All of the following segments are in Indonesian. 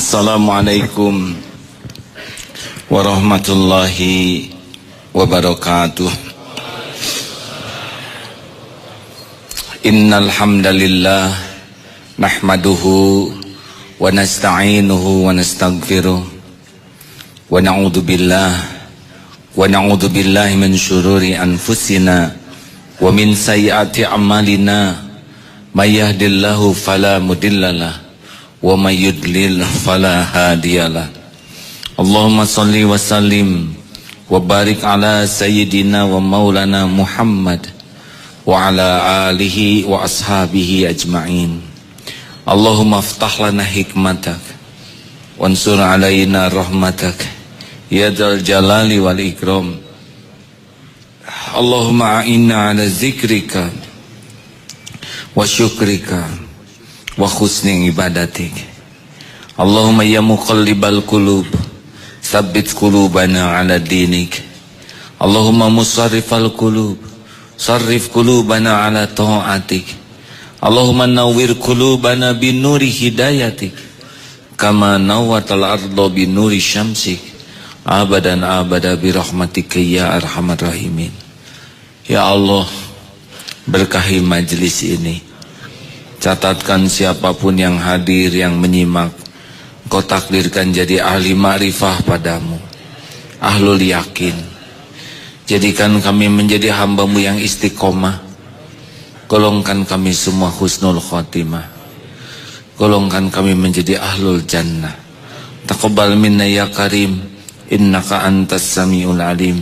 Assalamualaikum warahmatullahi wabarakatuh. Innal hamdalillah nahmaduhu wa nasta'inuhu wa nastaghfiruh wa na'udzu billahi min syururi anfusina wa min sayyiati a'malina may yahdihillahu fala mudhillalah wa may yudlil fala hadiyalah. Allahumma salli wa sallim wa barik ala sayyidina wa maulana Muhammad wa ala alihi wa ashabihi ajma'in. Allahumma aftah lana hikmatak wansur alaina rahmatak ya dzal jalali wal ikram. Allahumma a'inna ala zikrika wa syukrika wa husni ibadatik. Allahumma ya muqallibal qulub tsabbit qulubana ala dinik. Allahumma musarrifal qulub sarrif qulubana ala ta'atik. Allahumma nawwir qulubana bin nuri hidayatik kama nawwatal arda bin nuri syamsik abadan abada bi rahmatika ya arhamar rahimin. Ya Allah, berkahi majlis ini. Catatkan siapapun yang hadir, yang menyimak, Kau takdirkan jadi ahli ma'rifah padamu, ahlul yakin. Jadikan kami menjadi hamba-Mu yang istiqomah. Golongkan kami semua husnul khotimah. Golongkan kami menjadi ahlul jannah. Taqabbal minna ya karim, innaka antas samiul alim,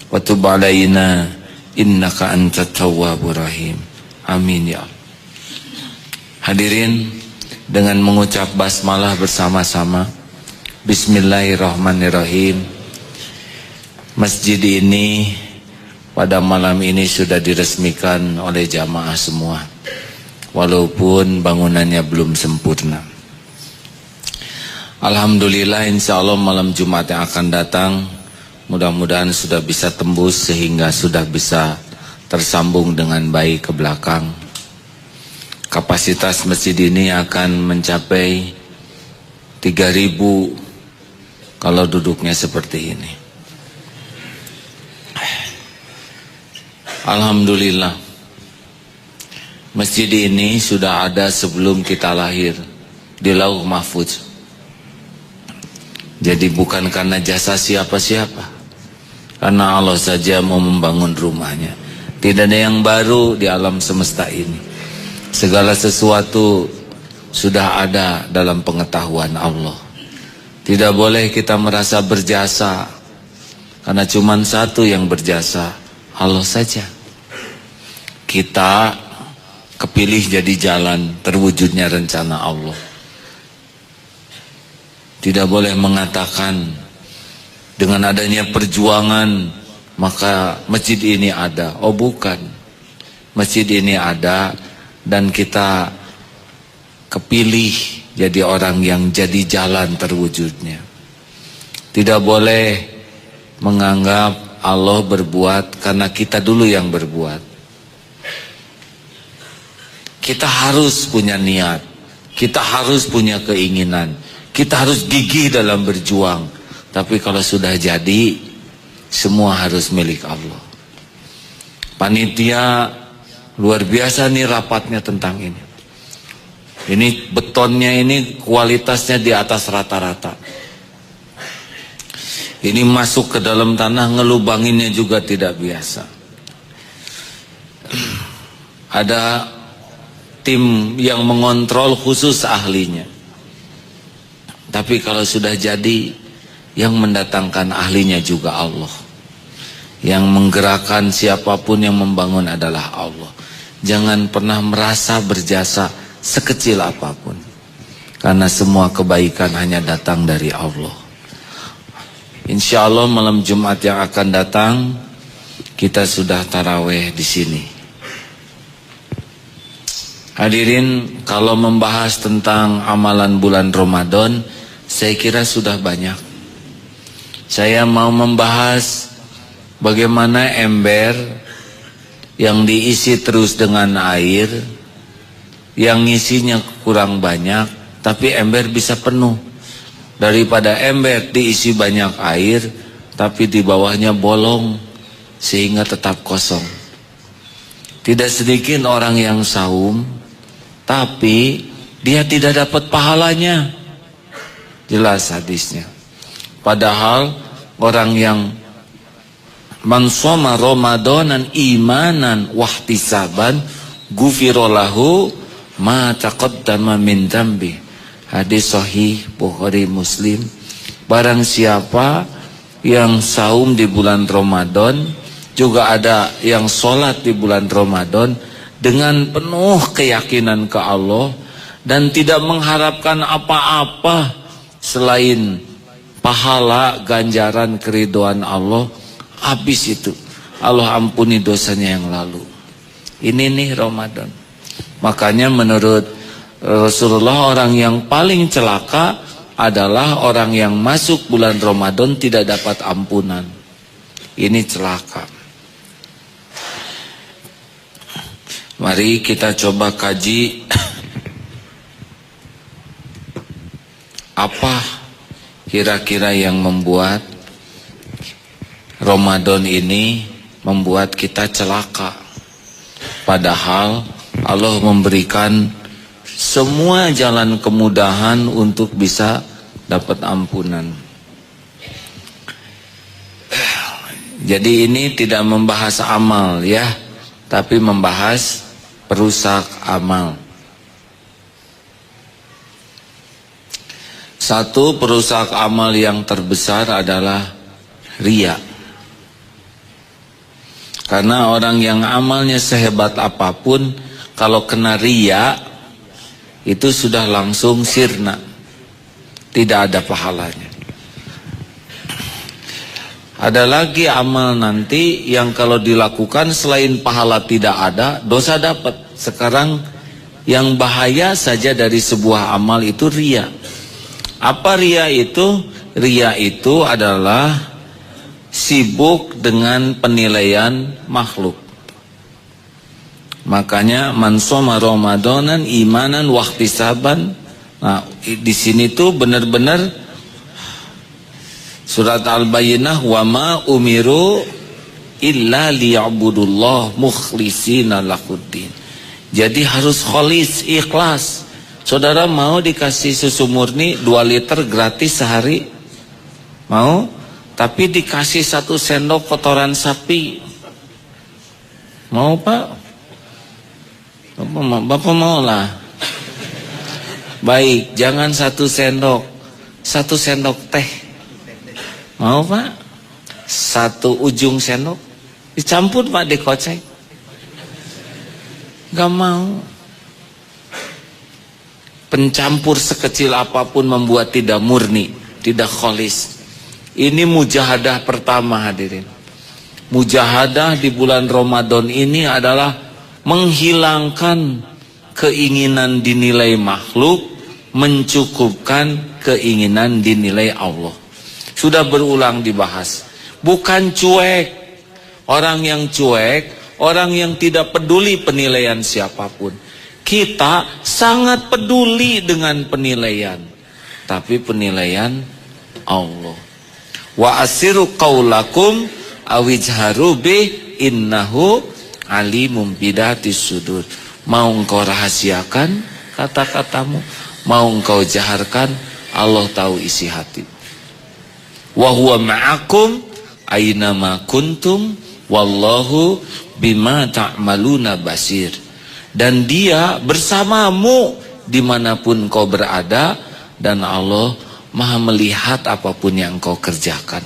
wa tub alaina innaka antat tawwabur rahim. Amin ya Allah. Hadirin, dengan mengucap basmalah bersama-sama, bismillahirrahmanirrahim. Masjid ini pada malam ini sudah diresmikan oleh jamaah semua, walaupun bangunannya belum sempurna. Alhamdulillah, insya Allah malam Jumat yang akan datang mudah-mudahan sudah bisa tembus sehingga sudah bisa tersambung dengan baik ke belakang. Kapasitas masjid ini akan mencapai 3.000 kalau duduknya seperti ini. Alhamdulillah, masjid ini sudah ada sebelum kita lahir di Lauh Mahfuz. Jadi bukan karena jasa siapa-siapa, karena Allah saja mau membangun rumahnya. Tidak ada yang baru di alam semesta ini. Segala sesuatu sudah ada dalam pengetahuan Allah. Tidak boleh kita merasa berjasa, karena cuma satu yang berjasa, Allah saja. Kita kepilih jadi jalan terwujudnya rencana Allah. Tidak boleh mengatakan dengan adanya perjuangan maka masjid ini ada. Oh bukan, masjid ini ada dan kita kepilih jadi orang yang jadi jalan terwujudnya. Tidak boleh menganggap Allah berbuat karena kita dulu yang berbuat. Kita harus punya niat, kita harus punya keinginan, kita harus gigih dalam berjuang. Tapi kalau sudah jadi, semua harus milik Allah. Panitia luar biasa nih rapatnya tentang ini. Ini betonnya ini kualitasnya di atas rata-rata. Ini masuk ke dalam tanah, ngelubanginnya juga tidak biasa. Ada tim yang mengontrol khusus ahlinya. Tapi kalau sudah jadi, yang mendatangkan ahlinya juga Allah. Yang menggerakkan siapapun yang membangun adalah Allah. Jangan pernah merasa berjasa sekecil apapun, karena semua kebaikan hanya datang dari Allah. Insya Allah malam Jumat yang akan datang kita sudah taraweh di sini. Hadirin, kalau membahas tentang amalan bulan Ramadan, saya kira sudah banyak. Saya mau membahas bagaimana ember yang diisi terus dengan air, yang isinya kurang banyak, tapi ember bisa penuh. daripada ember diisi banyak air tapi di bawahnya bolong sehingga tetap kosong. Tidak sedikit orang yang saum tapi dia tidak dapat pahalanya. Jelas hadisnya. Padahal orang yang man shoma ramadanan imanan wahtisaban gufirolahu ma taqaddama min dzambi. Hadis sahih Bukhari Muslim. Barang siapa yang saum di bulan Ramadan, juga ada yang sholat di bulan Ramadan dengan penuh keyakinan ke Allah dan tidak mengharapkan apa-apa selain pahala, ganjaran, keridhaan Allah, habis itu Allah ampuni dosanya yang lalu. Ini nih Ramadan. Makanya menurut Rasulullah orang yang paling celaka adalah orang yang masuk bulan Ramadan tidak dapat ampunan. Ini celaka. Mari kita coba kaji apa kira-kira yang membuat Ramadan ini membuat kita celaka. Padahal Allah memberikan semua jalan kemudahan untuk bisa dapat ampunan. Jadi ini tidak membahas amal ya, tapi membahas perusak amal. Satu perusak amal yang terbesar adalah riya. Karena orang yang amalnya sehebat apapun, kalau kena riya itu sudah langsung sirna, tidak ada pahalanya. Ada lagi amal nanti yang kalau dilakukan selain pahala tidak ada, dosa dapat. Sekarang yang bahaya saja dari sebuah amal itu riya. Apa riya itu? Riya itu adalah sibuk dengan penilaian makhluk. Makanya man shoma ramadanan imanan wahtisaban. Nah, di sini tuh benar-benar surat Al-Bayyinah, wa ma umiru illa liya'budullah mukhlishina lahuddin. Jadi harus kholis, ikhlas. Saudara mau dikasih susu murni 2 liter gratis sehari? Mau? Tapi dikasih 1 sendok kotoran sapi. Mau Pak? Bapak mau lah. Baik, jangan 1 sendok. 1 sendok teh. Mau Pak? 1 ujung sendok. Dicampur Pak, dikocek. Gak mau. Pencampur sekecil apapun membuat tidak murni, tidak kholis. Ini mujahadah pertama hadirin. Mujahadah di bulan Ramadan ini adalah menghilangkan keinginan dinilai makhluk, mencukupkan keinginan dinilai Allah. Sudah berulang dibahas. Bukan cuek. Orang yang cuek, orang yang tidak peduli penilaian siapapun. Kita sangat peduli dengan penilaian, tapi penilaian Allah. Wa asiru qaulakum awijharu bih innahu alimum bidatis sudur. Mau engkau rahasiakan kata-katamu, mau engkau jaharkan, Allah tahu isi hati. Wa huwa ma'akum aina ma kuntum wallahu bima ta'maluna basir. Dan dia bersamamu dimanapun kau berada, dan Allah maha melihat apapun yang kau kerjakan.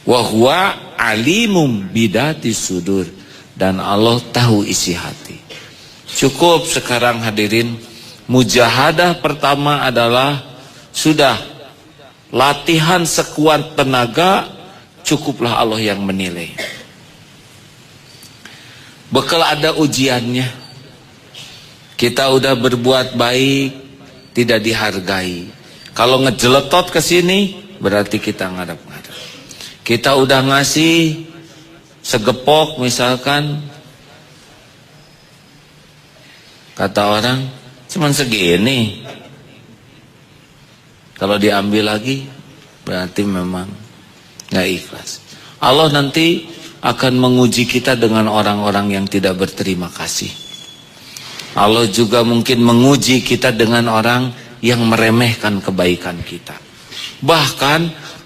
Wa huwa alimum bidatis sudur. Dan Allah tahu isi hati. Cukup sekarang hadirin. Mujahadah pertama adalah sudah latihan sekuat tenaga, cukuplah Allah yang menilai. Bekal ada ujiannya. Kita udah berbuat baik, tidak dihargai. Kalau ngejeletot ke sini, berarti kita ngadap-ngadap. Kita udah ngasih segepok misalkan, kata orang, cuman segini. Kalau diambil lagi berarti memang nggak ikhlas. Allah nanti akan menguji kita dengan orang-orang yang tidak berterima kasih. Allah juga mungkin menguji kita dengan orang yang meremehkan kebaikan kita. Bahkan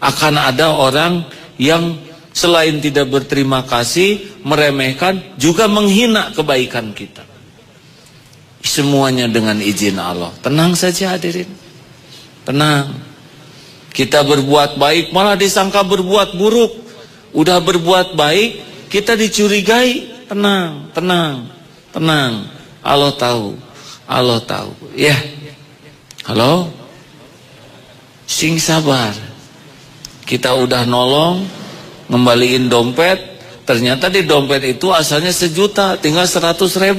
akan ada orang yang selain tidak berterima kasih, meremehkan, juga menghina kebaikan kita. Semuanya dengan izin Allah. Tenang saja hadirin. Tenang. Kita berbuat baik malah disangka berbuat buruk. Udah berbuat baik kita dicurigai. Tenang, tenang, tenang. Allah tahu. Allah tahu. Ya. Halo? Sing sabar. Kita udah nolong, ngembaliin dompet, ternyata di dompet itu asalnya 1 juta, tinggal 100.000.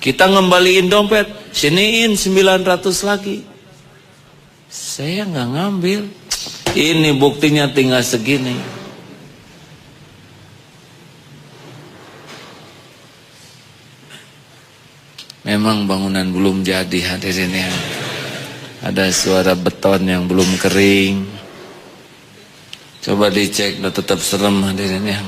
Kita ngembaliin dompet, siniin 900 lagi. Saya nggak ngambil. Ini buktinya tinggal segini. Memang bangunan belum jadi hadirin ya. Ada suara beton yang belum kering. Coba dicek, udah tetap serem hadirin ya.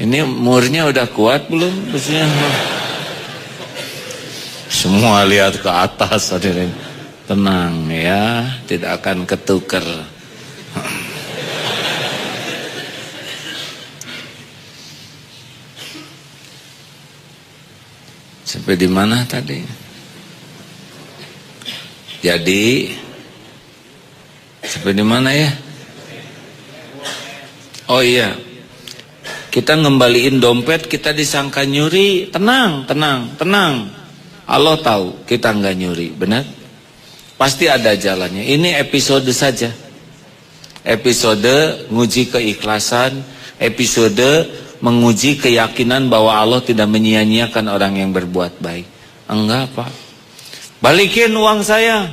Ini murnya udah kuat belum? Biasanya semua lihat ke atas hadirin. Tenang ya, tidak akan ketukar. Sampai di mana tadi? Jadi sampai di mana ya? Oh iya. Kita ngembaliin dompet, kita disangka nyuri. Tenang, tenang, tenang. Allah tahu kita nggak nyuri, benar? Pasti ada jalannya. Ini episode saja. Episode nguji keikhlasan, episode menguji keyakinan bahwa Allah tidak menyia-nyiakan orang yang berbuat baik. Enggak, Pak. Balikin uang saya.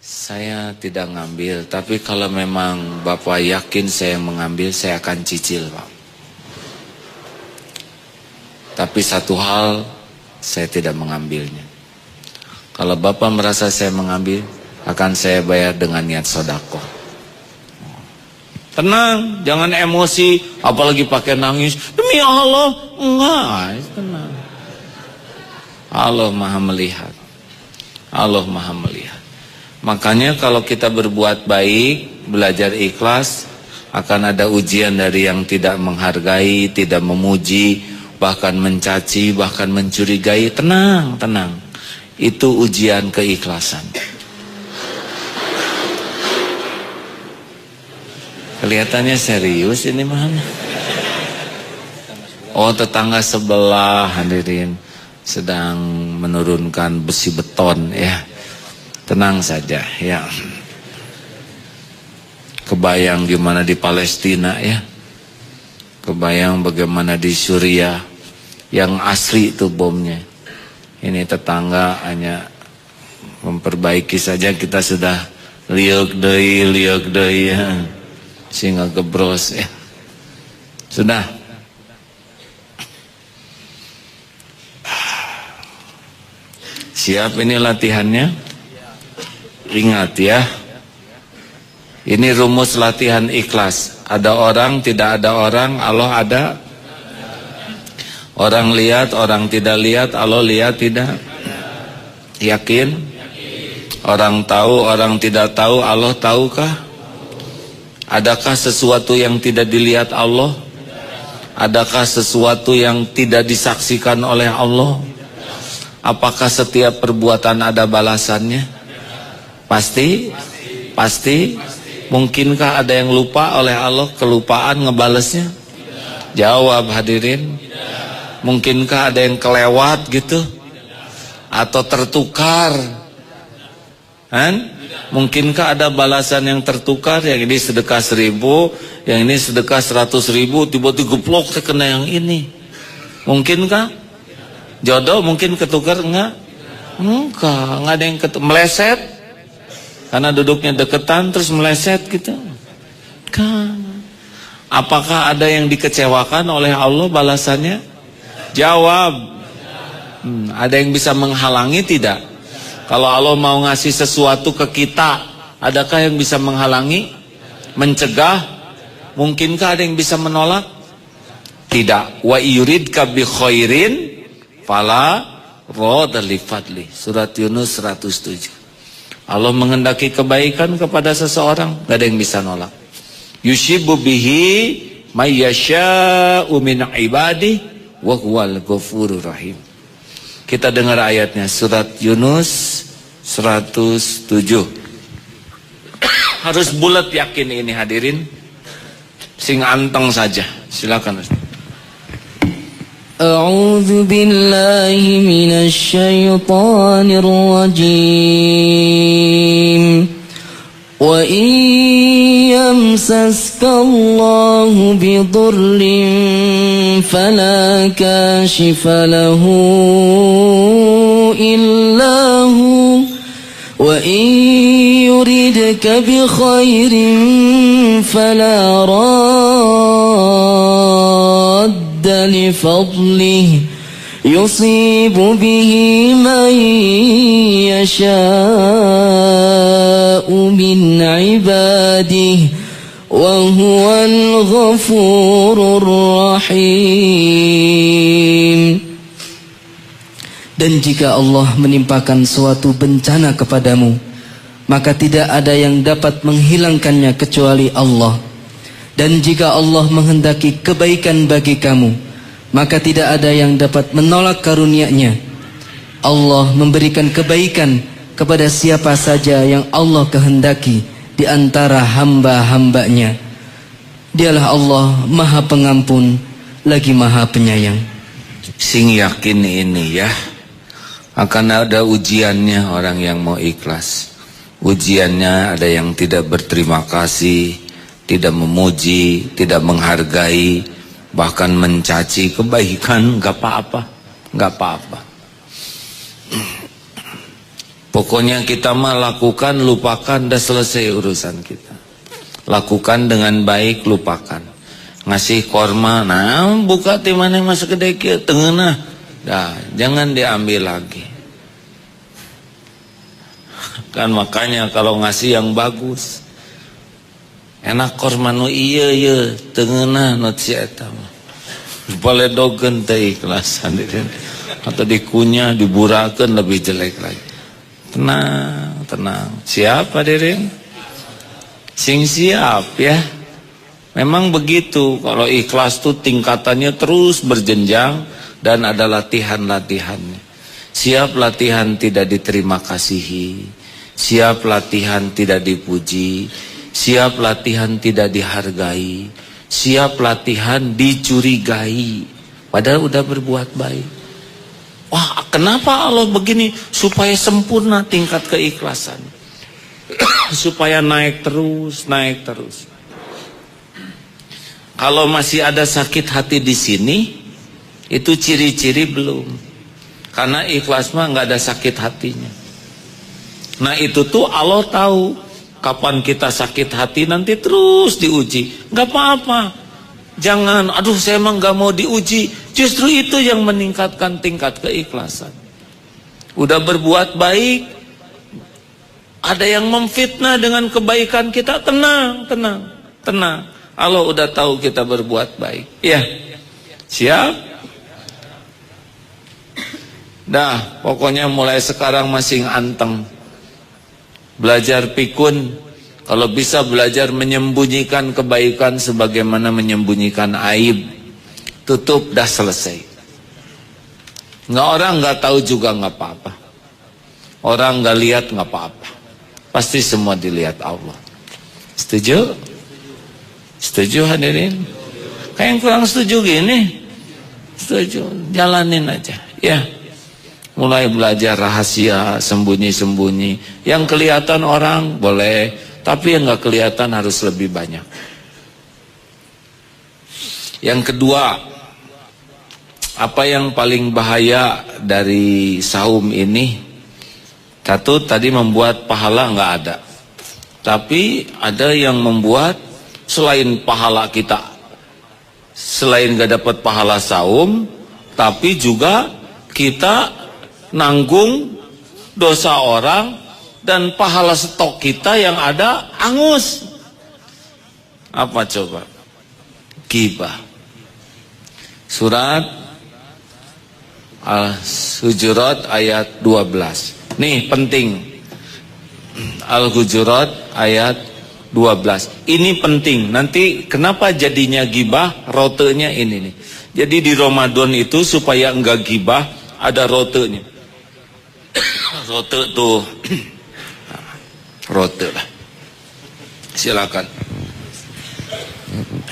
Saya tidak ngambil, tapi kalau memang Bapak yakin saya mengambil, saya akan cicil, Pak. Tapi satu hal, saya tidak mengambilnya. Kalau Bapak merasa saya mengambil, akan saya bayar dengan niat sedekah. Tenang, jangan emosi, apalagi pakai nangis. Demi Allah, enggak, tenang. Allah Maha melihat. Allah Maha melihat. Makanya kalau kita berbuat baik, belajar ikhlas, akan ada ujian dari yang tidak menghargai, tidak memuji, bahkan mencaci, bahkan mencurigai. Tenang, tenang. Itu ujian keikhlasan. Kelihatannya serius ini mah. Oh, tetangga sebelah hadirin sedang menurunkan besi beton ya. Tenang saja ya. Kebayang gimana di Palestina ya. Kebayang bagaimana di Suriah. Yang asli itu bomnya. Ini tetangga hanya memperbaiki saja, kita sudah liuk deui ya. Sehingga gebros ya. Sudah. Siap ini latihannya. Ingat ya. Ini rumus latihan ikhlas. Ada orang, tidak ada orang, Allah ada. Orang lihat, orang tidak lihat, Allah lihat tidak. Yakin? Orang tahu, orang tidak tahu, Allah tahukah? Adakah sesuatu yang tidak dilihat Allah? Adakah sesuatu yang tidak disaksikan oleh Allah? Apakah setiap perbuatan ada balasannya? Pasti? Pasti? Mungkinkah ada yang lupa oleh Allah, kelupaan ngebalesnya? Jawab hadirin. Mungkinkah ada yang kelewat gitu? Atau tertukar? Kan? Mungkinkah ada balasan yang tertukar? Yang ini sedekah 1.000, yang ini sedekah 100.000, tiba-tiba geblok kena yang ini. Mungkinkah? Jodoh mungkin ketukar enggak? Enggak ada yang meleset. Karena duduknya deketan terus meleset gitu. Kan. Apakah ada yang dikecewakan oleh Allah balasannya? Jawab. Ada yang bisa menghalangi tidak? Kalau Allah mau ngasih sesuatu ke kita, adakah yang bisa menghalangi? Mencegah? Mungkinkah ada yang bisa menolak? Tidak. Wa yuridka bi khairin fala radda li fadli. Surat Yunus 107. Allah menghendaki kebaikan kepada seseorang, gak ada yang bisa nolak. Yushibu bihi may yasha'u min ibadi wa huwal ghafurur rahim. Kita dengar ayatnya, surat Yunus 107. Harus bulat yakin ini hadirin. Sing anteng saja. Silakan. A'udzu billahi minasy syaithanir rajim. Wa in yamsaska Allahu bidurrin fala kashifa lahu illa hu wa in yuridka bi khairin fala لفضله يصيب به من يشاء من عباده وهو الغفور الرحيم. Dan jika Allah menimpakan suatu bencana kepadamu, maka tidak ada yang dapat menghilangkannya kecuali Allah. Dan jika Allah menghendaki kebaikan bagi kamu, maka tidak ada yang dapat menolak karunia-Nya. Allah memberikan kebaikan kepada siapa saja yang Allah kehendaki di antara hamba-hambanya. Dialah Allah Maha Pengampun lagi Maha Penyayang. Sing yakin ini ya, akan ada ujiannya orang yang mau ikhlas. Ujiannya ada yang tidak berterima kasih, tidak memuji, tidak menghargai, bahkan mencaci kebaikan. Gak apa-apa, gak apa-apa. Pokoknya kita mah lakukan, lupakan, dah selesai urusan kita. Lakukan dengan baik, lupakan. Ngasih korma, nah buka timane masuk ke deki tengena, dah jangan diambil lagi. Kan makanya kalau ngasih yang bagus, enak korma nu iya iya tengena nu si eta mah boleh dogen teh ikhlasan atau dikunyah diburakeun lebih jelek lagi. Tenang, tenang. Siap hadirin? Sing siap ya. Memang begitu, kalau ikhlas tuh tingkatannya terus berjenjang dan ada latihan-latihannya. Siap latihan tidak diterima kasihi, siap latihan tidak dipuji, siap latihan tidak dihargai, siap latihan dicurigai, padahal udah berbuat baik. Wah, kenapa Allah begini? Supaya sempurna tingkat keikhlasan. Supaya naik terus, naik terus. Kalau masih ada sakit hati di sini, itu ciri-ciri belum. Karena ikhlas mah nggak ada sakit hatinya. Nah itu tuh Allah tahu kapan kita sakit hati, nanti terus diuji. Nggak apa-apa. Jangan, aduh saya emang gak mau diuji. Justru itu yang meningkatkan tingkat keikhlasan. Udah berbuat baik, ada yang memfitnah dengan kebaikan kita, tenang, tenang, tenang. Allah udah tahu kita berbuat baik. Ya, siap? Dah, pokoknya mulai sekarang masing anteng. Belajar pikun. Kalau bisa belajar menyembunyikan kebaikan sebagaimana menyembunyikan aib. Tutup, dah selesai. Nggak, orang nggak tahu juga nggak apa-apa. Orang nggak lihat nggak apa-apa. Pasti semua dilihat Allah. Setuju? Setuju hadirin? Kayak yang kurang setuju gini. Setuju, jalanin aja. Ya. Mulai belajar rahasia, sembunyi-sembunyi. Yang kelihatan orang boleh, tapi yang gak kelihatan harus lebih banyak. Yang kedua, apa yang paling bahaya dari saum ini? Satu, tadi membuat pahala gak ada. Tapi ada yang membuat selain pahala kita, selain gak dapat pahala saum, tapi juga kita nanggung dosa orang, dan pahala stok kita yang ada angus. Apa coba? Ghibah. Surat Al-Hujurat ayat 12. Nih penting. Al-Hujurat ayat 12. Ini penting. Nanti kenapa jadinya ghibah? Rotenya ini nih. Jadi di Ramadan itu supaya enggak ghibah, ada rotenya. Rote tuh. Rote lah. Silakan.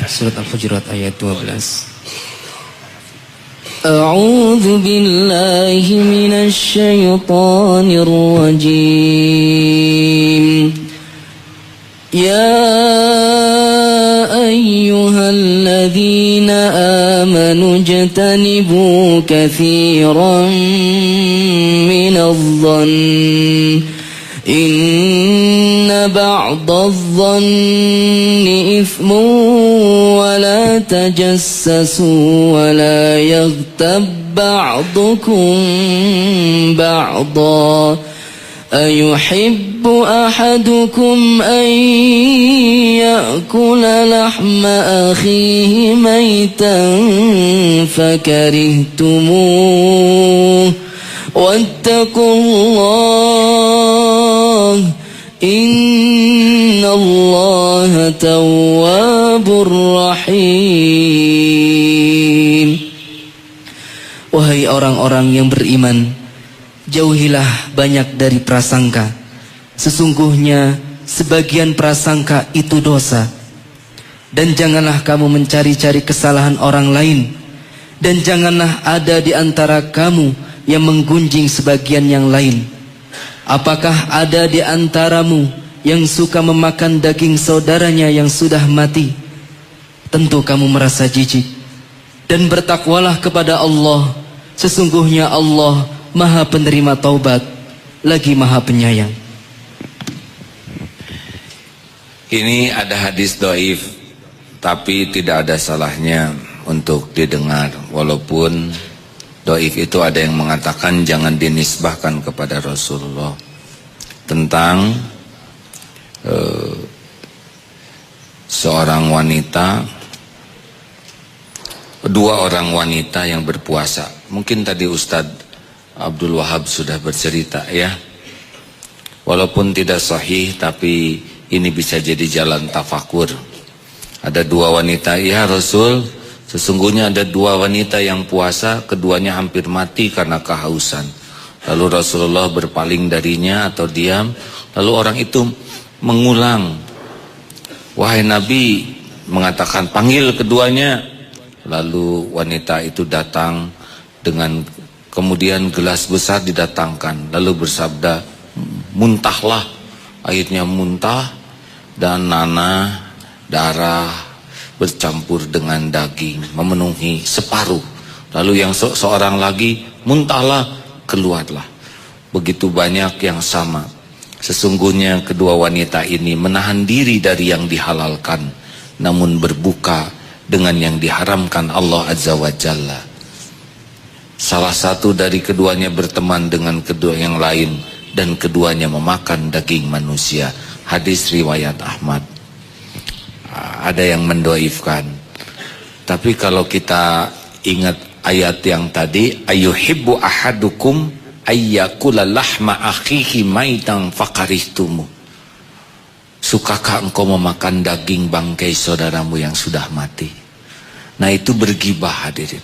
Surat Al-Hujurat ayat 12. A'udzu billahi minasy syaithanir rajim. Ya ayyuhalladzina amanu ijtanibu katsiran minadh-dhann inna ba'dadh-dhanni ithmun wa la tajassasu wa la yaghtab ba'dukum ba'dha ayuhibbu ahadukum an ya'kula lahma akhihi maytan fakarihtumuh wattaqullah innallaha tawwabur rahim. Wahai orang-orang yang beriman, jauhilah banyak dari prasangka. Sesungguhnya sebagian prasangka itu dosa. Dan janganlah kamu mencari-cari kesalahan orang lain. Dan janganlah ada di antara kamu yang menggunjing sebagian yang lain. Apakah ada di antaramu yang suka memakan daging saudaranya yang sudah mati? Tentu kamu merasa jijik. Dan bertakwalah kepada Allah. Sesungguhnya Allah Maha penerima taubat, lagi Maha penyayang. Ini ada hadis dhaif, tapi tidak ada salahnya untuk didengar. Walaupun dhaif itu ada yang mengatakan jangan dinisbahkan kepada Rasulullah. Tentang seorang wanita, dua orang wanita yang berpuasa. Mungkin tadi Ustadz Abdul Wahab sudah bercerita ya. Walaupun tidak sahih, tapi ini bisa jadi jalan tafakur. Ada dua wanita, ya Rasul, sesungguhnya ada dua wanita yang puasa, keduanya hampir mati karena kehausan. Lalu Rasulullah berpaling darinya atau diam. Lalu orang itu mengulang, wahai Nabi, mengatakan panggil keduanya. Lalu wanita itu datang dengan kemudian gelas besar didatangkan, lalu bersabda, muntahlah. Akhirnya muntah dan nanah, darah bercampur dengan daging memenuhi separuh. Lalu yang seorang lagi, muntahlah, keluarlah. Begitu banyak yang sama. Sesungguhnya kedua wanita ini menahan diri dari yang dihalalkan, namun berbuka dengan yang diharamkan Allah Azza wa Jalla. Salah satu dari keduanya berteman dengan kedua yang lain, dan keduanya memakan daging manusia. Hadis riwayat Ahmad. Ada yang mendoifkan. Tapi kalau kita ingat ayat yang tadi, ayuhibbu ahadukum ayyakula lahma akhihi maitan fakarihtumu. Sukakah engkau memakan daging bangkai saudaramu yang sudah mati? Nah, itu bergibah, hadirin.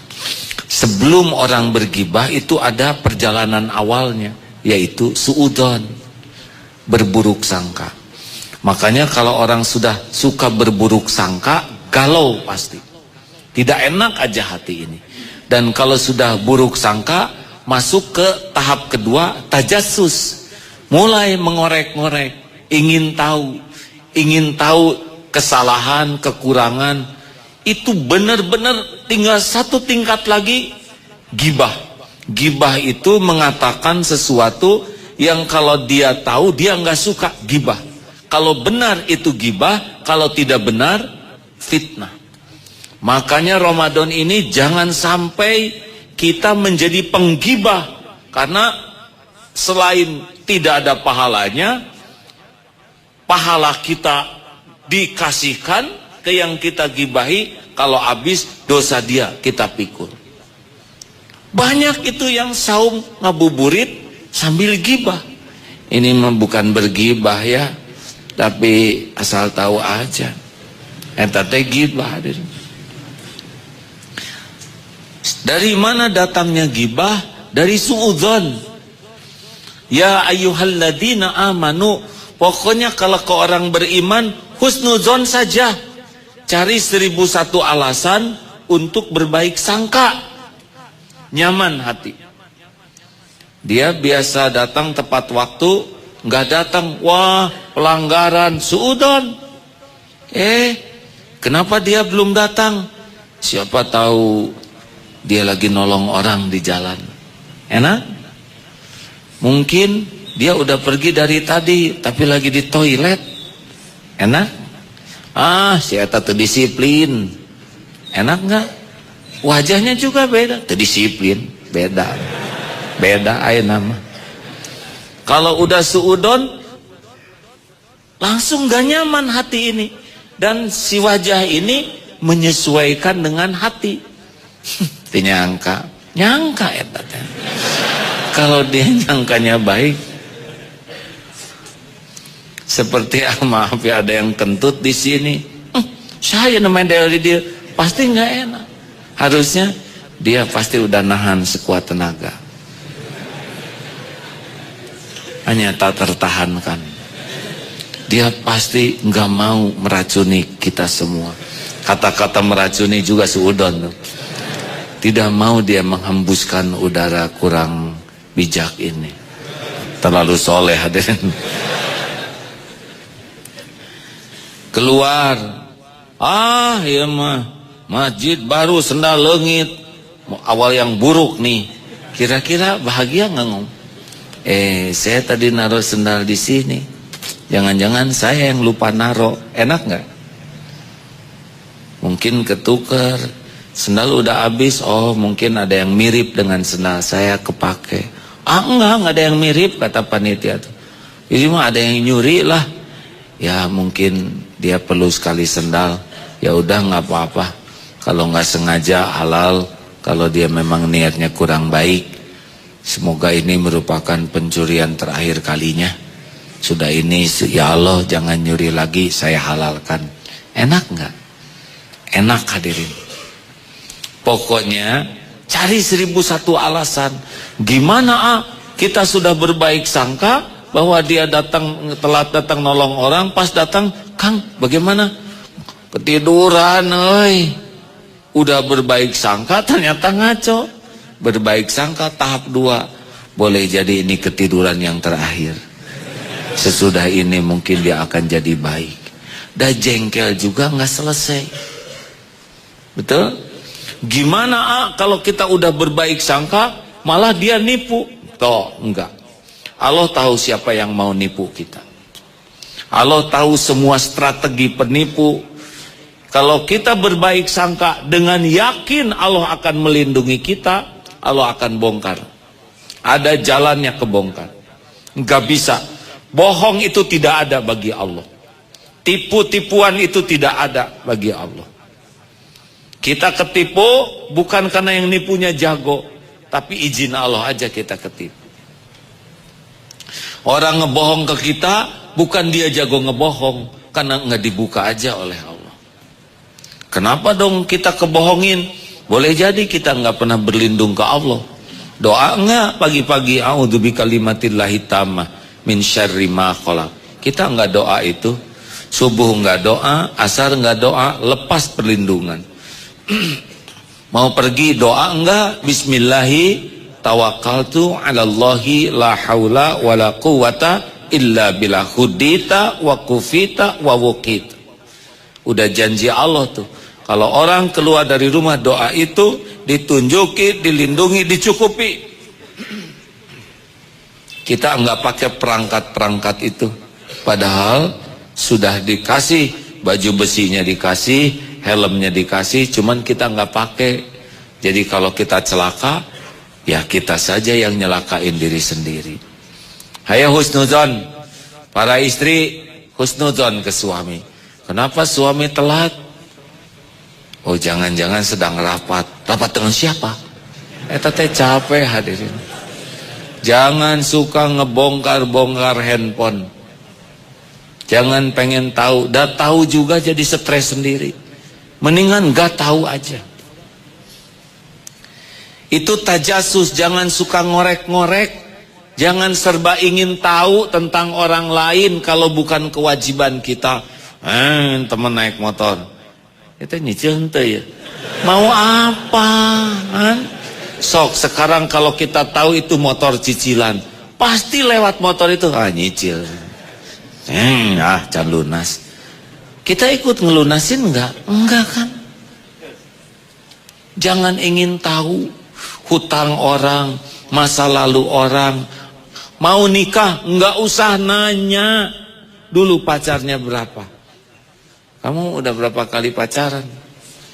Sebelum orang bergibah itu ada perjalanan awalnya, yaitu suudzon, berburuk sangka. Makanya kalau orang sudah suka berburuk sangka, galau pasti. Tidak enak aja hati ini. Dan kalau sudah buruk sangka, masuk ke tahap kedua, tajassus. Mulai mengorek-ngorek, ingin tahu kesalahan, kekurangan. Itu benar-benar tinggal satu tingkat lagi, gibah. Gibah itu mengatakan sesuatu yang kalau dia tahu dia nggak suka, gibah. Kalau benar itu gibah, kalau tidak benar fitnah. Makanya Ramadan ini jangan sampai kita menjadi penggibah Karena selain tidak ada pahalanya, pahala kita dikasihkan ke yang kita gibahi, kalau habis dosa dia kita pikul. Banyak itu yang saum ngabuburit sambil gibah. Ini mah bukan bergibah ya, tapi asal tahu aja. Eta teh gibah. Dari mana datangnya gibah? Dari suudzon. Ya ayyuhalladzina amanu, pokoknya kalau ke orang beriman husnuzon saja. Cari 1001 alasan untuk berbaik sangka. Nyaman hati. Dia biasa datang tepat waktu, nggak datang, wah pelanggaran, suudon. Kenapa dia belum datang? Siapa tahu dia lagi nolong orang di jalan. Enak? Mungkin dia udah pergi dari tadi, tapi lagi di toilet. Enak? Si eta teu disiplin. Enak nggak? Wajahnya juga beda, teu disiplin, beda. Beda aya nama. Kalau udah suudon, langsung gak nyaman hati ini. Dan si wajah ini menyesuaikan dengan hati. Nyangka eta teh. Kalau dia nyangkanya baik, seperti maaf ya, ada yang kentut di sini. Saya namanya dari dia, pasti nggak enak. Harusnya dia pasti udah nahan sekuat tenaga. Hanya tak tertahankan. Dia pasti nggak mau meracuni kita semua. Kata-kata meracuni juga suudon. Tidak mau dia menghembuskan udara kurang bijak ini. Terlalu soleh hadirin. Keluar. Ya mah masjid baru sendal leungit. Awal yang buruk nih. Kira-kira bahagia nggak ngom? Saya tadi naruh sendal di sini. Jangan-jangan saya yang lupa naruh. Enak nggak? Mungkin ketuker. Sendal udah habis. Mungkin ada yang mirip dengan sendal saya kepake. Enggak ada yang mirip, kata panitia tuh. Jadi mah ada yang nyuri lah. Ya mungkin dia perlu sekali sendal. Ya udah nggak apa-apa. Kalau nggak sengaja halal. Kalau dia memang niatnya kurang baik. Semoga ini merupakan pencurian terakhir kalinya. Sudah ini, ya Allah jangan nyuri lagi, saya halalkan. Enak nggak? Enak hadirin. Pokoknya cari 1001 alasan. Gimana kita sudah berbaik sangka bahwa dia datang, telat datang nolong orang, pas datang, Kang bagaimana? Ketiduran, udah berbaik sangka ternyata ngaco. Berbaik sangka tahap 2. Boleh jadi ini ketiduran yang terakhir. Sesudah ini mungkin dia akan jadi baik. Dah jengkel juga nggak selesai. Betul? Gimana kalau kita udah berbaik sangka malah dia nipu? Enggak. Allah tahu siapa yang mau nipu kita. Allah tahu semua strategi penipu. Kalau kita berbaik sangka dengan yakin Allah akan melindungi kita, Allah akan bongkar. Ada jalannya kebongkar. Enggak bisa. Bohong itu tidak ada bagi Allah. Tipu-tipuan itu tidak ada bagi Allah. Kita ketipu bukan karena yang nipunya jago, tapi izin Allah aja kita ketipu. Orang ngebohong ke kita bukan dia jago ngebohong, karena nggak dibuka aja oleh Allah. Kenapa dong kita kebohongin? Boleh jadi kita nggak pernah berlindung ke Allah. Doa nggak pagi-pagi a'udzubikalimatillahi tammah min syarri ma khalaq. Kita nggak doa itu. Subuh nggak doa, asar nggak doa, lepas perlindungan. Mau pergi doa enggak? Bismillahi tawakkaltu 'alallahi la haula wala quwata illa billah hudita wa kufita wa wukit. Udah janji Allah tuh. Kalau orang keluar dari rumah doa itu ditunjuki, dilindungi, dicukupi. Kita enggak pakai perangkat-perangkat itu. Padahal sudah dikasih baju besinya, dikasih helmnya, dikasih, cuman kita nggak pakai. Jadi kalau kita celaka, Ya kita saja yang nyelakain diri sendiri. Hayo husnuzon, para istri husnuzon ke suami. Kenapa suami telat? Oh jangan-jangan sedang rapat. Rapat dengan siapa? Teh capek hadirin. Jangan suka ngebongkar-bongkar handphone. Jangan pengen tahu. Dah tahu juga jadi stres sendiri. Mendingan gak tahu aja. Itu tajasus. Jangan suka ngorek-ngorek. Jangan serba ingin tahu tentang orang lain kalau bukan kewajiban kita. Teman naik motor. Itu nyicil ente ya. Mau apa? Sok sekarang kalau kita tahu itu motor cicilan, pasti lewat motor itu nyicil. Can lunas. Kita ikut ngelunasin enggak? Enggak kan? Jangan ingin tahu hutang orang, masa lalu orang. Mau nikah enggak usah nanya dulu pacarnya berapa. Kamu udah berapa kali pacaran?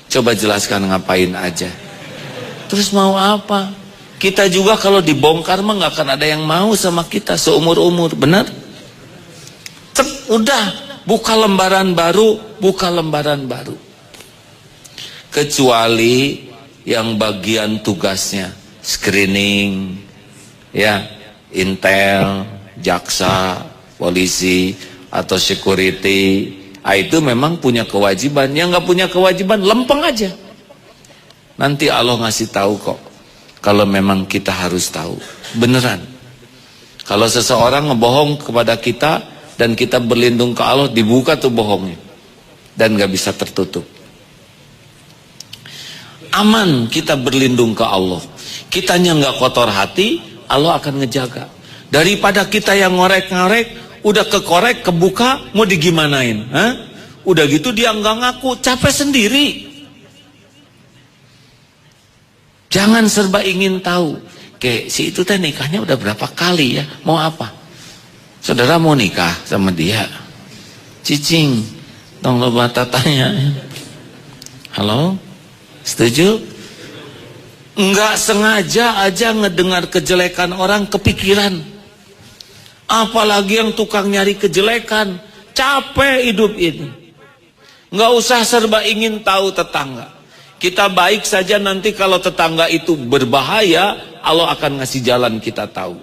Coba jelaskan ngapain aja. Terus mau apa? Kita juga kalau dibongkar mah nggak akan ada yang mau sama kita seumur-umur, benar? Udah, buka lembaran baru, buka lembaran baru. Kecuali yang bagian tugasnya screening, ya, intel, jaksa, polisi atau security, itu memang punya kewajiban. Yang nggak punya kewajiban lempeng aja. Nanti Allah ngasih tahu kok. Kalau memang kita harus tahu, beneran. Kalau seseorang ngebohong kepada kita dan kita berlindung ke Allah, dibuka tuh bohongnya dan nggak bisa tertutup. Aman kita berlindung ke Allah. Kitanya nggak kotor hati, Allah akan ngejaga. Daripada kita yang ngorek-ngorek, udah kekorek, kebuka, mau digimanain? Udah gitu dia nggak ngaku, capek sendiri. Jangan serba ingin tahu. Kayak si itu teh nikahnya udah berapa kali ya? Mau apa? Saudara mau nikah sama dia? Cicing, tong loba tatanya. Halo? Setuju? Enggak sengaja aja ngedengar kejelekan orang kepikiran. Apalagi yang tukang nyari kejelekan. Capek hidup ini. Enggak usah serba ingin tahu tetangga. Kita baik saja, nanti kalau tetangga itu berbahaya, Allah akan ngasih jalan kita tahu.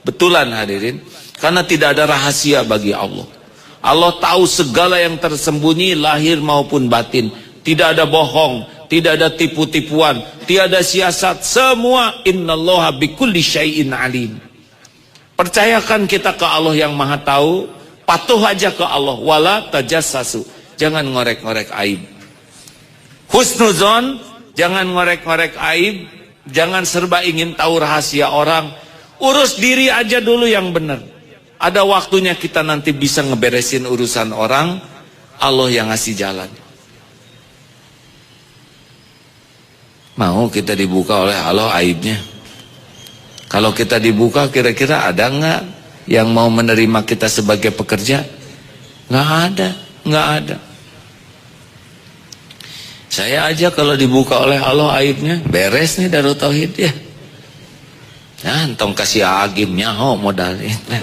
Betulan hadirin, karena tidak ada rahasia bagi Allah. Allah tahu segala yang tersembunyi, lahir maupun batin. Tidak ada bohong, tidak ada tipu-tipuan, tidak ada siasat. Semua innallaha bikulli syai'in alim. Percayakan kita ke Allah yang maha tahu, patuh aja ke Allah. Wala tajassasu, jangan ngorek-ngorek aib. Husnuzon, jangan ngorek-ngorek aib, jangan serba ingin tahu rahasia orang. Urus diri aja dulu yang benar. Ada waktunya kita nanti bisa ngeberesin urusan orang, Allah yang ngasih jalan. Mau kita dibuka oleh Allah aibnya? Kalau kita dibuka, kira-kira ada nggak yang mau menerima kita sebagai pekerja? Nggak ada, nggak ada. Saya aja kalau dibuka oleh Allah aibnya, beres nih Darut Tauhid ya. Nah, entong kasih agimnya, modal ini.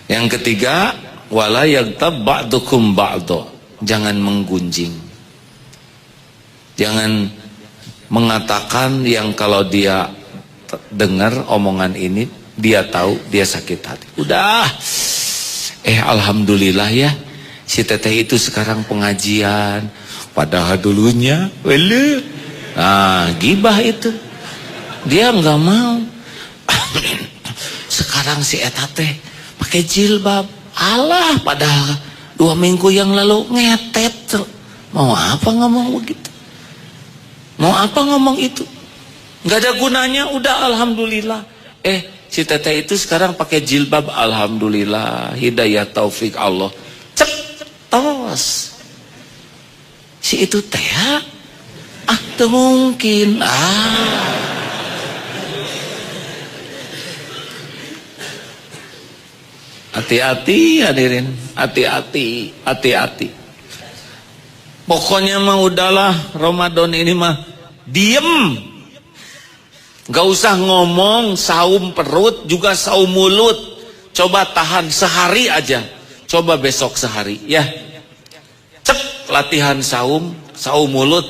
Yang ketiga, wala yaghtab ba'dukum ba'dha. Jangan menggunjing. Jangan mengatakan yang kalau dia dengar omongan ini, dia tahu dia sakit hati. Udah. Alhamdulillah ya, si teteh itu sekarang pengajian. Padahal dulunya, gibah itu. Dia nggak mau. Sekarang si eta teh pakai jilbab. Alah, padahal 2 minggu yang lalu ngetet. Mau apa ngomong begitu? Mau apa ngomong itu? Nggak ada gunanya. Udah alhamdulillah. Si teteh itu sekarang pakai jilbab, alhamdulillah, hidayah taufik Allah. Cek, tos. Si itu teh, tuh mungkin, Hati-hati hadirin, hati-hati, hati-hati. Pokoknya mah udahlah, Ramadan ini mah diem. Gak usah ngomong, saum perut juga saum mulut. Coba tahan sehari aja. Coba besok sehari ya. Cek latihan saum mulut.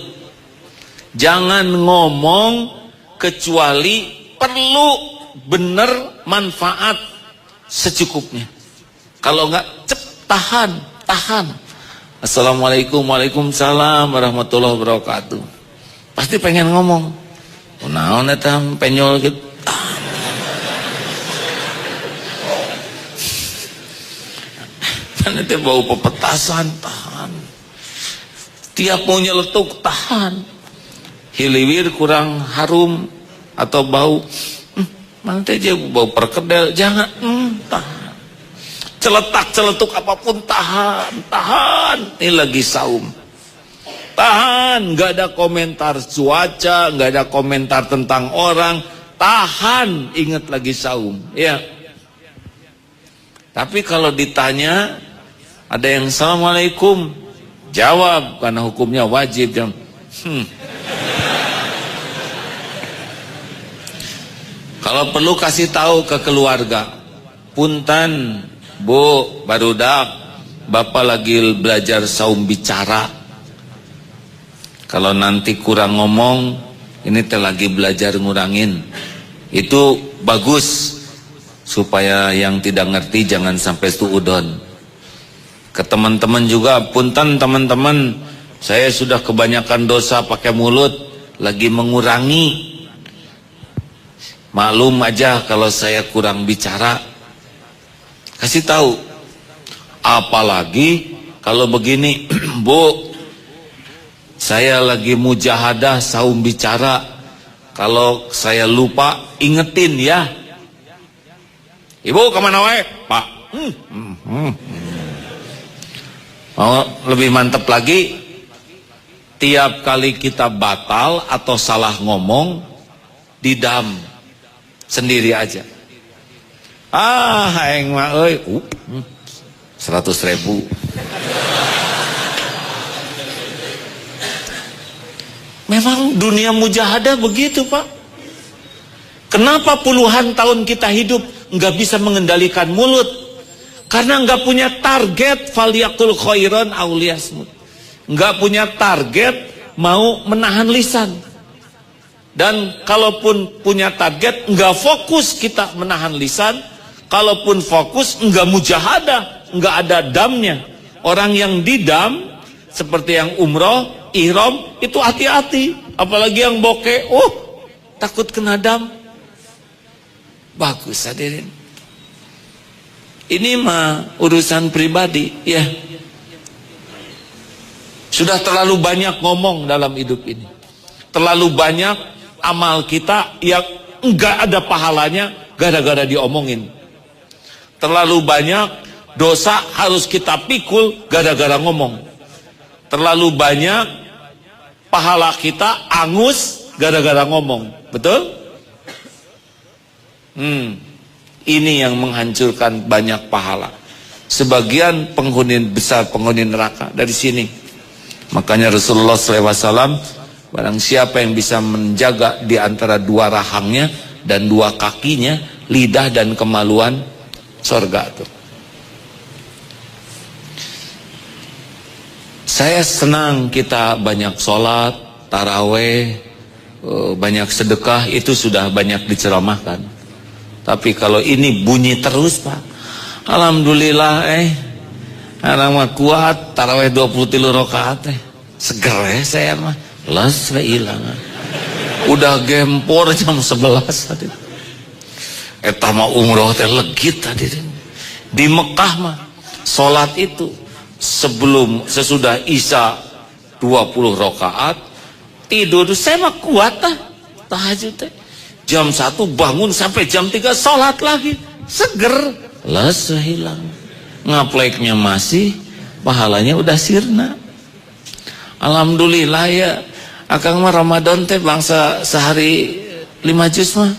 Jangan ngomong kecuali perlu bener manfaat secukupnya. Kalau enggak, cek tahan. Assalamualaikum, waalaikumsalam warahmatullahi wabarakatuh. Pasti pengen ngomong. Naon eta penyol gitu. Nanti bau pepetasan, tahan. Tiap mau nyeletuk, tahan. Hiliwir kurang harum atau bau, nanti aja bau perkedel, jangan, tahan. Celetak-celetuk apapun, tahan. Ini lagi saum. Tahan, gak ada komentar cuaca, gak ada komentar tentang orang. Tahan, ingat lagi saum. Ya. Tapi kalau ditanya, ada yang assalamualaikum, jawab karena hukumnya wajib. Kalau perlu kasih tahu ke keluarga, punten Bu, barudak, Bapak lagi belajar saum bicara. Kalau nanti kurang ngomong, ini teh lagi belajar ngurangin. Itu bagus, supaya yang tidak ngerti jangan sampai suudon. Ke teman-teman juga, punten teman-teman, saya sudah kebanyakan dosa pakai mulut, lagi mengurangi. Maklum aja kalau saya kurang bicara. Kasih tahu. Apalagi kalau begini, Bu, saya lagi mujahadah saum bicara. Kalau saya lupa, ingetin ya. Ibu kemana wae? Pak. Oh, lebih mantep lagi, tiap kali kita batal atau salah ngomong, didam sendiri aja. Aing mah euy, 100.000. Memang dunia mujahadah begitu, Pak. Kenapa puluhan tahun kita hidup nggak bisa mengendalikan mulut? Karena nggak punya target, falyakul khairan aw liyasmut. Nggak punya target, mau menahan lisan. Dan kalaupun punya target, nggak fokus kita menahan lisan. Kalaupun fokus, nggak mujahadah, nggak ada damnya. Orang yang didam, seperti yang umroh, ihram, itu hati-hati. Apalagi yang bokeh, takut kena dam. Bagus hadirin. Ini mah urusan pribadi, ya. Sudah terlalu banyak ngomong dalam hidup ini. Terlalu banyak amal kita yang enggak ada pahalanya gara-gara diomongin. Terlalu banyak dosa harus kita pikul gara-gara ngomong. Terlalu banyak pahala kita angus gara-gara ngomong. Betul? Ini yang menghancurkan banyak pahala. Sebagian penghuni besar, penghuni neraka dari sini. Makanya Rasulullah SAW, barang siapa yang bisa menjaga di antara dua rahangnya dan dua kakinya, lidah dan kemaluan, surga tuh. Saya senang kita banyak sholat, taraweh, banyak sedekah, itu sudah banyak diceramahkan. Tapi kalau ini bunyi terus, Pak, alhamdulillah, anak mah kuat, taraweh 23 rakaat, seger saya mah, les hilang. Udah gempor jam 11 tadi. Eta mah umroh teh legit tadi. Di Mekah mah salat itu sesudah Isya 20 rakaat tidur, saya mah kuat tahajud teh. Jam 1 bangun sampai jam 3 salat lagi. Seger, les hilang. Ngapleknya masih, pahalanya udah sirna. Alhamdulillah ya. Akang mah Ramadan teh bangsa sehari 5 juz mah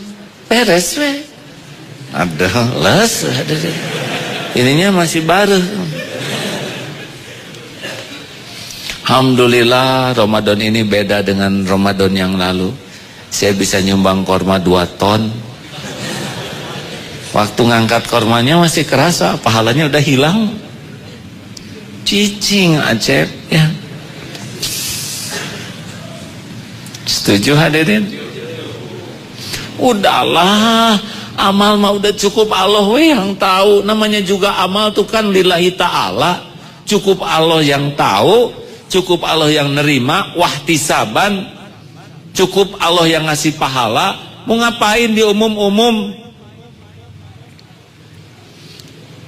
beres we. Ada les, ada. Ininya masih baru. Alhamdulillah Ramadan ini beda dengan Ramadan yang lalu. Saya bisa nyumbang korma 2 ton. Waktu ngangkat kormanya masih kerasa, pahalanya udah hilang. Cicing Acep ya. Setuju hadirin? Udahlah, amal mah udah cukup, Allah yang tahu. Namanya juga amal tuh kan lillahi ta'ala. Cukup Allah yang tahu, cukup Allah yang nerima, wahtisaban. Cukup Allah yang ngasih pahala. Mau ngapain di umum-umum?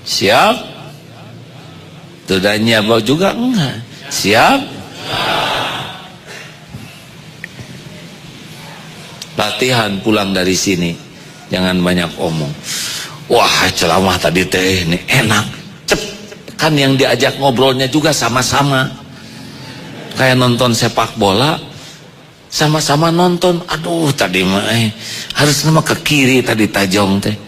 Siap? Tuh nyiap juga enggak? Siap? Latihan pulang dari sini, jangan banyak omong. Wah ceramah tadi teh ini enak, cep. Kan yang diajak ngobrolnya juga sama-sama. Kayak nonton sepak bola, sama-sama nonton. Aduh tadi mah harus nama ke kiri tadi tajong teh.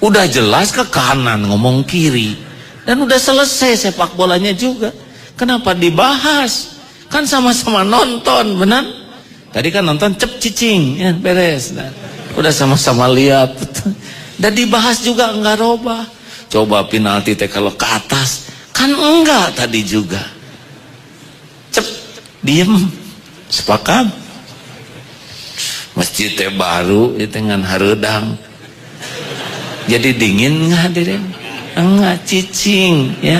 Udah jelas ke kanan ngomong kiri, dan udah selesai sepak bolanya juga. Kenapa dibahas? Kan sama-sama nonton, benar? Tadi kan nonton cep cicing, ya, beres. Nah, udah sama-sama lihat. Dan dibahas juga enggak robah. Coba penalti teh kalau ke atas, kan enggak tadi juga. Cep, diem, sepakat. Masjid teh baru, itu dengan hareudang. Jadi dingin enggak hadirin? Enggak, cicing, ya.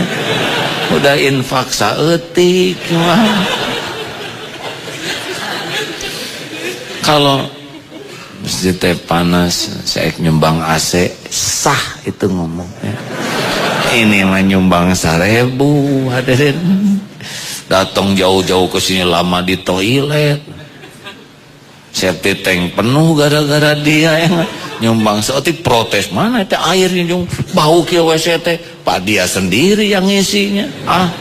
Udah infak saeutik, wah. Kalau masjid teh panas, saya nyumbang AC, sah itu ngomong. Ya. Ini mah nyumbang 1000 hadirin. Datang jauh-jauh ke sini lama di toilet. Septic tank penuh gara-gara dia yang nyumbang. Seperti protes, mana itu airnya yang bau ke WC teh? Pak dia sendiri yang ngisinya. Ah,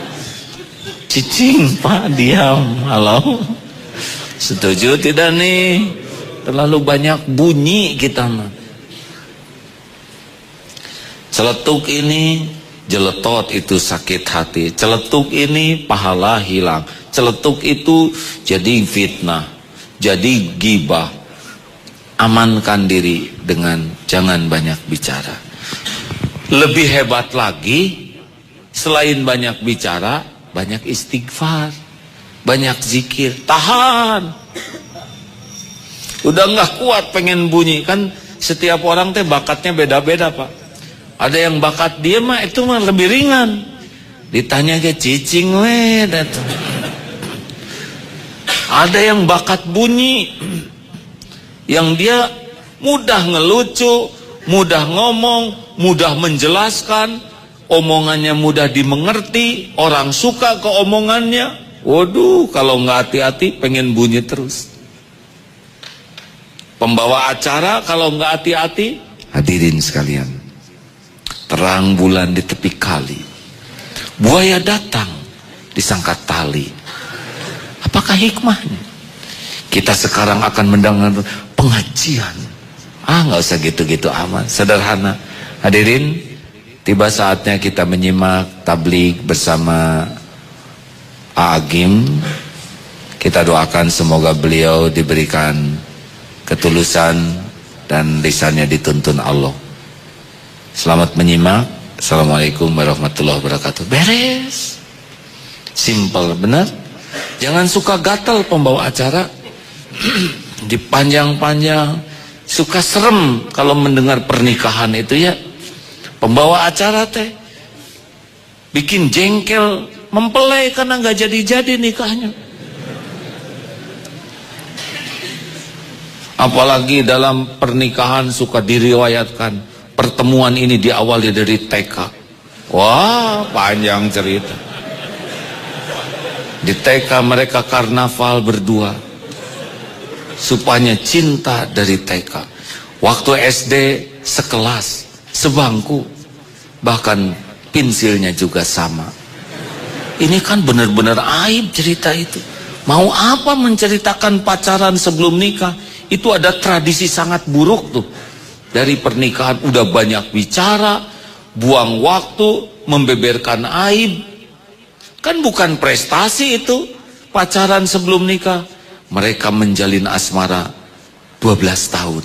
cicing Pak diam. Halo. Setuju tidak nih? Terlalu banyak bunyi kita mah. Celetuk ini jeletot itu sakit hati. Celetuk ini pahala hilang. Celetuk itu jadi fitnah, jadi gibah. Amankan diri dengan jangan banyak bicara. Lebih hebat lagi, selain banyak bicara, banyak istighfar. Banyak zikir, tahan. Udah nggak kuat pengen bunyi. Kan setiap orang teh bakatnya beda-beda Pak. Ada yang bakat dia mah itu mah lebih ringan. Ditanya ke cicing we datang. Ada yang bakat bunyi, yang dia mudah ngelucu, mudah ngomong, mudah menjelaskan, omongannya mudah dimengerti, orang suka ke omongannya. Waduh, kalau nggak hati-hati pengen bunyi terus. Pembawa acara kalau nggak hati-hati, hadirin sekalian, terang bulan di tepi kali, buaya datang disangka tali. Apakah hikmahnya? Kita sekarang akan mendengar pengajian. Nggak usah gitu-gitu amat, sederhana. Hadirin, tiba saatnya kita menyimak tabligh bersama Agim. Kita doakan semoga beliau diberikan ketulusan dan lisannya dituntun Allah. Selamat menyimak. Assalamualaikum warahmatullahi wabarakatuh. Beres. Simple, benar. Jangan suka gatal pembawa acara. Dipanjang-panjang. Suka serem kalau mendengar pernikahan itu ya. Pembawa acara teh bikin jengkel, mempelai karena nggak jadi-jadi nikahnya. Apalagi dalam pernikahan suka diriwayatkan pertemuan ini diawali dari TK. Wah, panjang cerita. Di TK mereka karnaval berdua supaya cinta dari TK. Waktu SD sekelas, sebangku, bahkan pensilnya juga sama. Ini kan benar-benar aib cerita itu. Mau apa menceritakan pacaran sebelum nikah? Itu ada tradisi sangat buruk tuh. Dari pernikahan udah banyak bicara, buang waktu, membeberkan aib. Kan bukan prestasi itu. pacaran sebelum nikah, mereka menjalin asmara 12 tahun.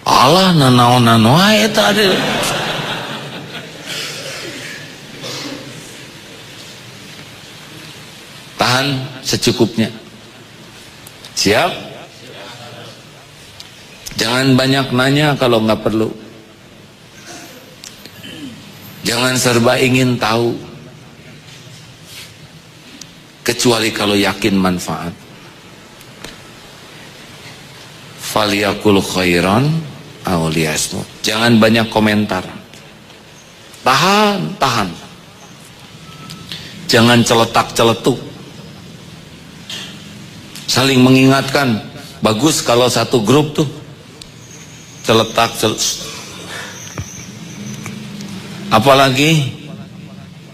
Allah nanaon-nanaon eta ada. Tahan secukupnya. Siap? Jangan banyak nanya kalau nggak perlu. Jangan serba ingin tahu. Kecuali kalau yakin manfaat. Faliyakul khairan aw liyasmut. Jangan banyak komentar. Tahan. Jangan celetak-celetuk. Saling mengingatkan. Bagus kalau satu grup tuh apalagi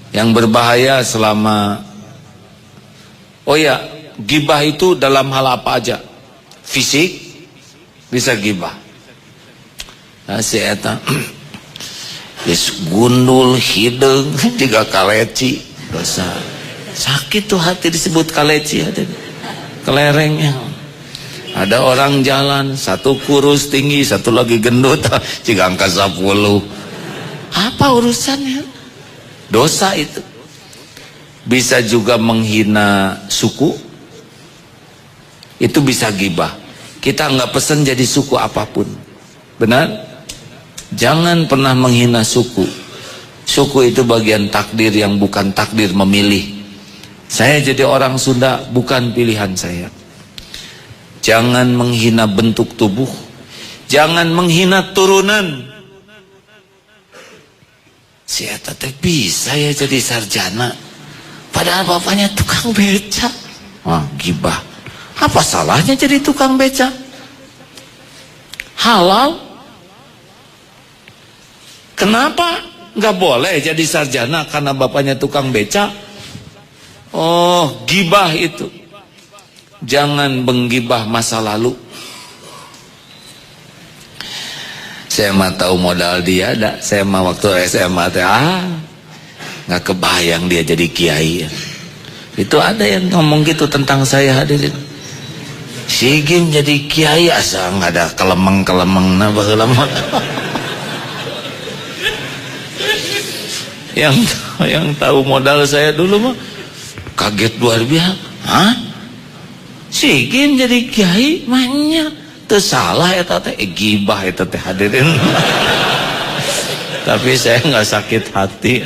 yang berbahaya selama gibah itu dalam hal apa aja? Fisik bisa gibah. Nah, si eta gundul hidung juga kaleci dosa. Sakit tuh hati disebut kaleci, ada kelerengnya. Ada orang jalan, satu kurus tinggi, satu lagi gendut, jika angka 10. Apa urusannya? Dosa itu. Bisa juga menghina suku. Itu bisa gibah. Kita nggak pesan jadi suku apapun. Benar? Jangan pernah menghina suku. Suku itu bagian takdir yang bukan takdir memilih. Saya jadi orang Sunda bukan pilihan saya. Jangan menghina bentuk tubuh. Jangan menghina turunan. Si eta teh bisa ya jadi sarjana. Padahal bapaknya tukang beca. Wah, gibah. Apa salahnya jadi tukang beca? Halal. Kenapa nggak boleh jadi sarjana karena bapaknya tukang beca? Oh, gibah itu. Jangan menggibah masa lalu. Saya mah tahu modal dia, saya mah waktu SMA teh nggak kebayang dia jadi kiai. Itu ada yang ngomong gitu tentang saya, hadirin. Si Gim jadi kiai asa nggak ada kelemeng nah baheula. Yang tahu modal saya dulu mah kaget luar biasa. Hah? Si Gim jadi kiai mahnya teu salah eta teh gibah eta teh, hadirin. Tapi saya nggak sakit hati.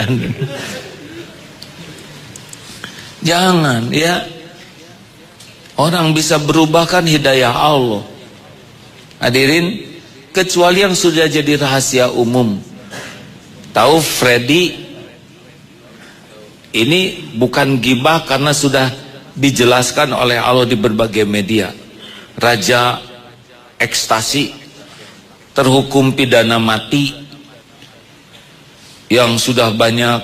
Jangan ya. Orang bisa berubah kan hidayah Allah. Hadirin, kecuali yang sudah jadi rahasia umum. Tahu Freddy ini bukan gibah karena sudah dijelaskan oleh Allah di berbagai media. Raja ekstasi, terhukum pidana mati, yang sudah banyak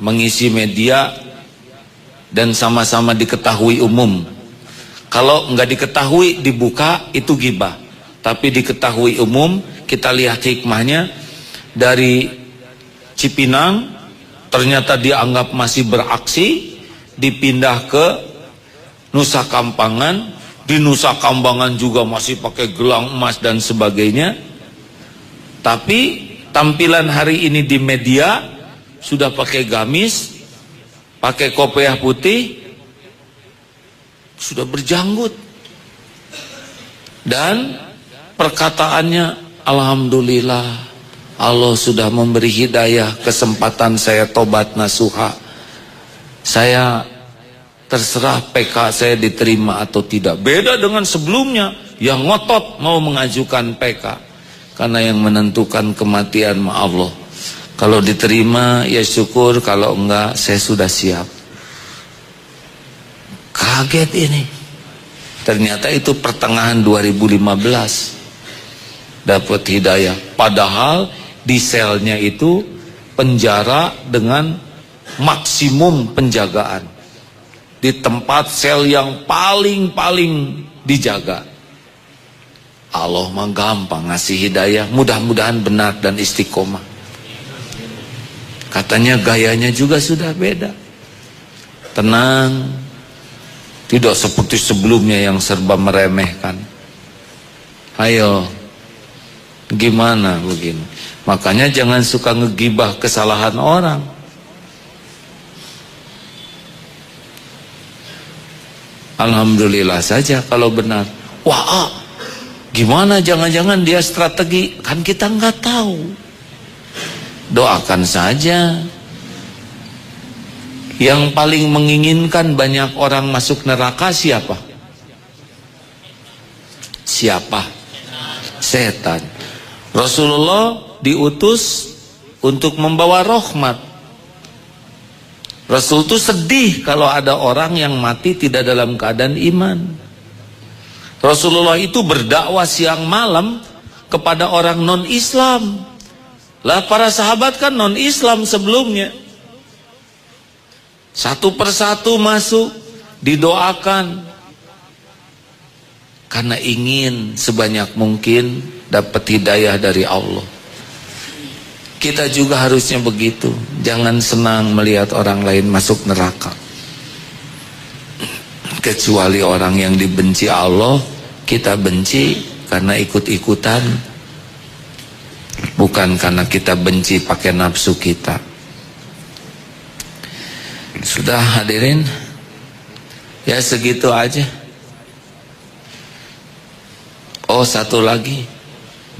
mengisi media dan sama-sama diketahui umum. Kalau nggak diketahui dibuka itu gibah, tapi diketahui umum. Kita lihat hikmahnya. Dari Cipinang ternyata dianggap masih beraksi, dipindah ke Nusa Kambangan. Di Nusa Kambangan juga masih pakai gelang emas dan sebagainya. Tapi tampilan hari ini di media sudah pakai gamis, pakai kopiah putih, sudah berjanggut. Dan perkataannya, alhamdulillah Allah sudah memberi hidayah, kesempatan saya tobat nasuha. Saya terserah PK saya diterima atau tidak. Beda dengan sebelumnya yang ngotot mau mengajukan PK. Karena yang menentukan kematian Allah. Kalau diterima ya syukur, kalau enggak saya sudah siap. Kaget ini. Ternyata itu pertengahan 2015 dapat hidayah. Padahal di selnya itu penjara dengan maksimum penjagaan. Di tempat sel yang paling dijaga. Allah mah gampang ngasih hidayah. Mudah-mudahan benar dan istiqomah. Katanya gayanya juga sudah beda. Tenang. Tidak seperti sebelumnya yang serba meremehkan. Ayo, gimana begini? Makanya jangan suka ngegibah kesalahan orang. Alhamdulillah saja kalau benar. Wah, gimana jangan-jangan dia strategi? Kan kita nggak tahu. Doakan saja. Yang paling menginginkan banyak orang masuk neraka siapa? Siapa? Setan. Rasulullah diutus untuk membawa rahmat. Rasul itu sedih kalau ada orang yang mati tidak dalam keadaan iman. Rasulullah itu berdakwah siang malam kepada orang non-Islam. Lah para sahabat kan non-Islam sebelumnya. Satu persatu masuk, didoakan. Karena ingin sebanyak mungkin dapat hidayah dari Allah. Kita juga harusnya begitu. Jangan senang melihat orang lain masuk neraka. Kecuali orang yang dibenci Allah, kita benci karena ikut-ikutan. Bukan karena kita benci pakai nafsu kita. Sudah hadirin? Ya segitu aja. Oh satu lagi,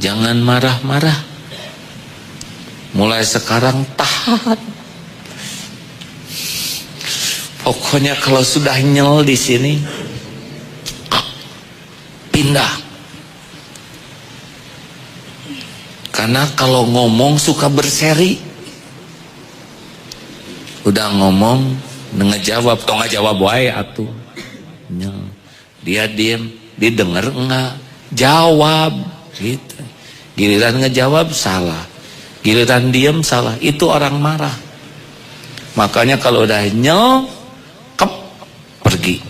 jangan marah-marah. Mulai sekarang tahan. Pokoknya kalau sudah nyel di sini, pindah. Karena kalau ngomong suka berseri. Udah ngomong, ngejawab, toh nggak jawab wae atuh. Dia diem, didengar enggak? Jawab, gitu. Giliran ngejawab salah, giliran diem salah. Itu orang marah. Makanya kalau udah nyel, kep, pergi.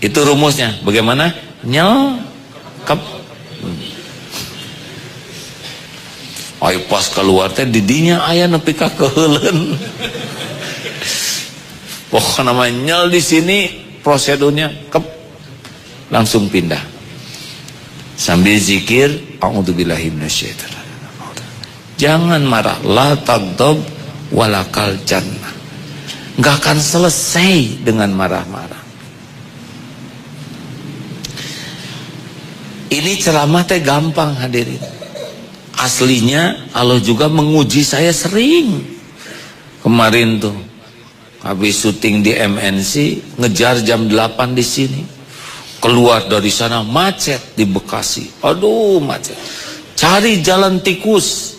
Itu rumusnya. Bagaimana? Nyel, kep. Ayo pas keluar teh didinya aya nepi ka keuleun. Pokoknya namanya nyel di sini prosedurnya kep, langsung pindah sambil zikir a'udzubillahi minasyaitonir rajim. Jangan marah, la taghdab walakal jannah. Enggak akan selesai dengan marah-marah. Ini ceramah teh gampang hadirin. Aslinya Allah juga menguji saya sering. Kemarin tuh habis syuting di MNC, ngejar jam 8 di sini. Keluar dari sana macet di Bekasi. Aduh macet. Cari jalan tikus.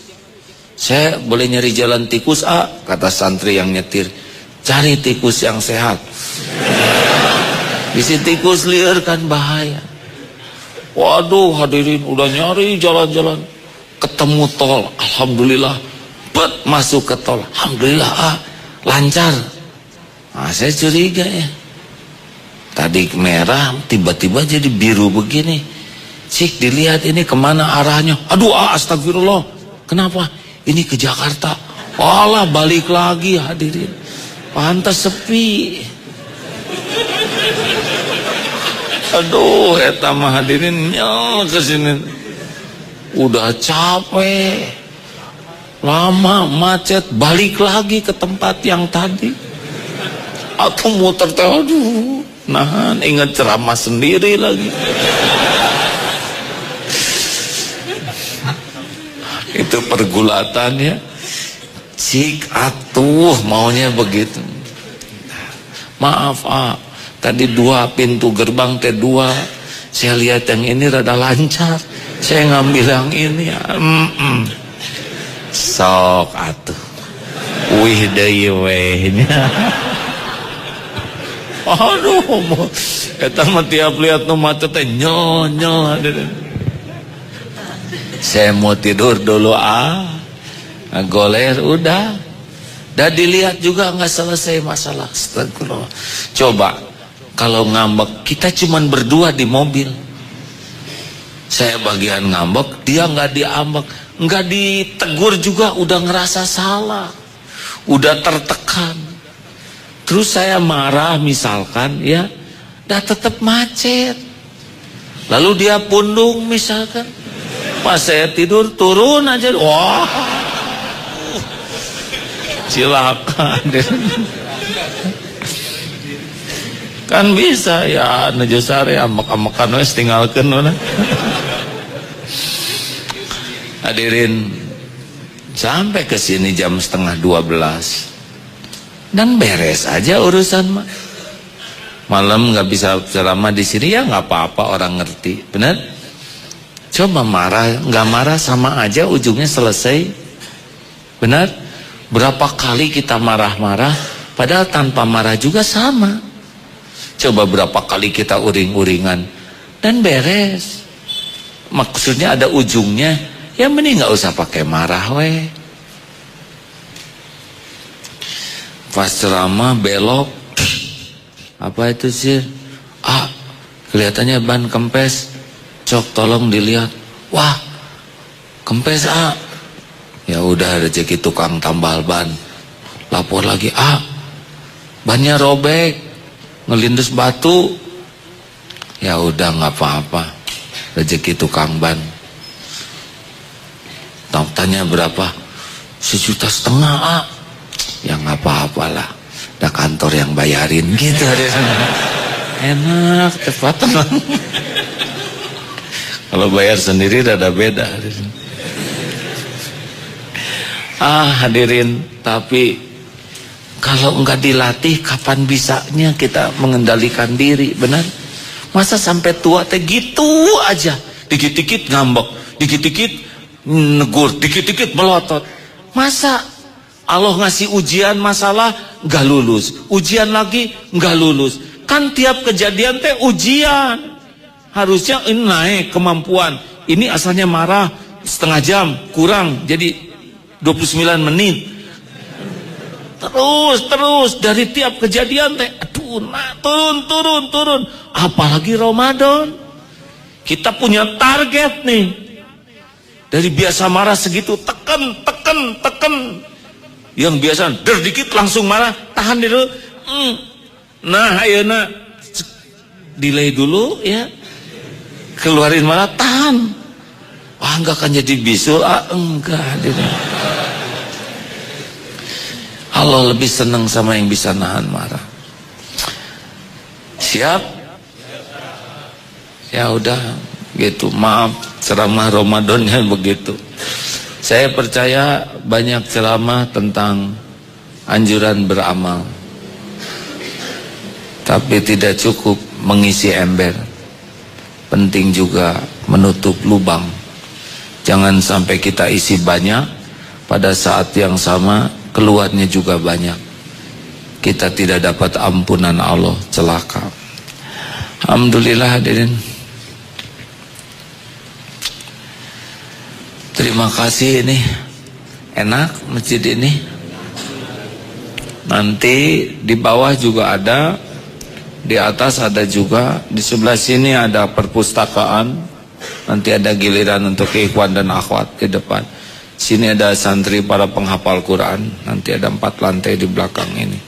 Saya boleh nyari jalan tikus, kata santri yang nyetir. Cari tikus yang sehat. Bisi tikus liar kan bahaya. Waduh hadirin, udah nyari jalan-jalan. Ketemu tol, alhamdulillah. Masuk ke tol, alhamdulillah lancar. Nah, saya curiga ya. Tadi merah, tiba-tiba jadi biru begini. Cik, dilihat ini kemana arahnya. Aduh, astagfirullah. Kenapa? Ini ke Jakarta. Alah, balik lagi hadirin. Pantas sepi. Aduh, eta mah hadirin nyel kesini. Udah capek. Lama, macet. Balik lagi ke tempat yang tadi. Atau muter teh, aduh. Nah, ingat ceramah sendiri lagi. Itu pergulatan ya. Cik atuh maunya begitu. Maaf tadi 2 pintu gerbang teh 2. Saya lihat yang ini rada lancar. Saya ngambil yang ini ya. Sok atuh. Wih deui wehnya. Aduh, eta mah tiap lihat nu macet teh nyol. Saya mau tidur dulu goler udah. Dan dilihat juga nggak selesai masalah. Astagfirullah. Coba kalau ngambek, kita cuman berdua di mobil. Saya bagian ngambek, dia nggak diambek, nggak ditegur juga, udah ngerasa salah, udah tertekan. Terus saya marah misalkan ya, dah tetap macet. Lalu dia pundung misalkan, pas saya tidur turun aja, wah, cilaka. Kan bisa ya, nuju sare amek-amekan wes tinggalkan mana. Hadirin, sampai ke sini jam 11:30 dan beres aja urusan mah. Malam nggak bisa ceramah di sini ya nggak apa-apa, orang ngerti, benar? Coba marah, nggak marah sama aja ujungnya selesai, benar? Berapa kali kita marah-marah, padahal tanpa marah juga sama. Coba berapa kali kita uring-uringan dan beres. Maksudnya ada ujungnya. Ya mending nggak usah pakai marah weh. Pas ceramah belok, apa itu sih? Kelihatannya ban kempes. Cok tolong dilihat. Wah, kempes Ya udah rezeki tukang tambal ban. Lapor lagi bannya robek, ngelindus batu. Ya udah nggak apa-apa, rezeki tukang ban. Tanya berapa? 1,5 juta. Ya nggak apa-apalah, ada kantor yang bayarin gitu. Enak, cepat. Kalau bayar sendiri rada beda. Hadirin, tapi kalau enggak dilatih, kapan bisanya kita mengendalikan diri, benar? Masa sampai tua teh gitu aja, dikit-dikit ngambek, dikit-dikit negur, dikit-dikit melotot. Masa Allah ngasih ujian masalah nggak lulus, ujian lagi nggak lulus? Kan tiap kejadian teh ujian. Harusnya ini naik kemampuan. Ini asalnya marah setengah jam, kurang jadi 29 menit. Terus dari tiap kejadian teh turun. Apalagi Ramadan. Kita punya target nih. Dari biasa marah segitu, tekan. Yang biasa dikit langsung marah, tahan dulu. Nah, ayeuna delay dulu ya. Keluarin marah, tahan. Enggak akan jadi bisul. Enggak. Allah lebih senang sama yang bisa nahan marah. Siap? Ya udah gitu, maaf ceramah Ramadannya begitu. Saya percaya banyak ceramah tentang anjuran beramal, tapi tidak cukup mengisi ember. Penting juga menutup lubang. Jangan sampai kita isi banyak, pada saat yang sama keluarnya juga banyak. Kita tidak dapat ampunan Allah, celaka. Alhamdulillah hadirin. Terima kasih, ini enak masjid ini. Nanti di bawah juga ada, di atas ada juga, di sebelah sini ada perpustakaan. Nanti ada giliran untuk ikhwan dan akhwat di depan. Sini ada santri para penghafal Quran. Nanti ada 4 lantai di belakang ini.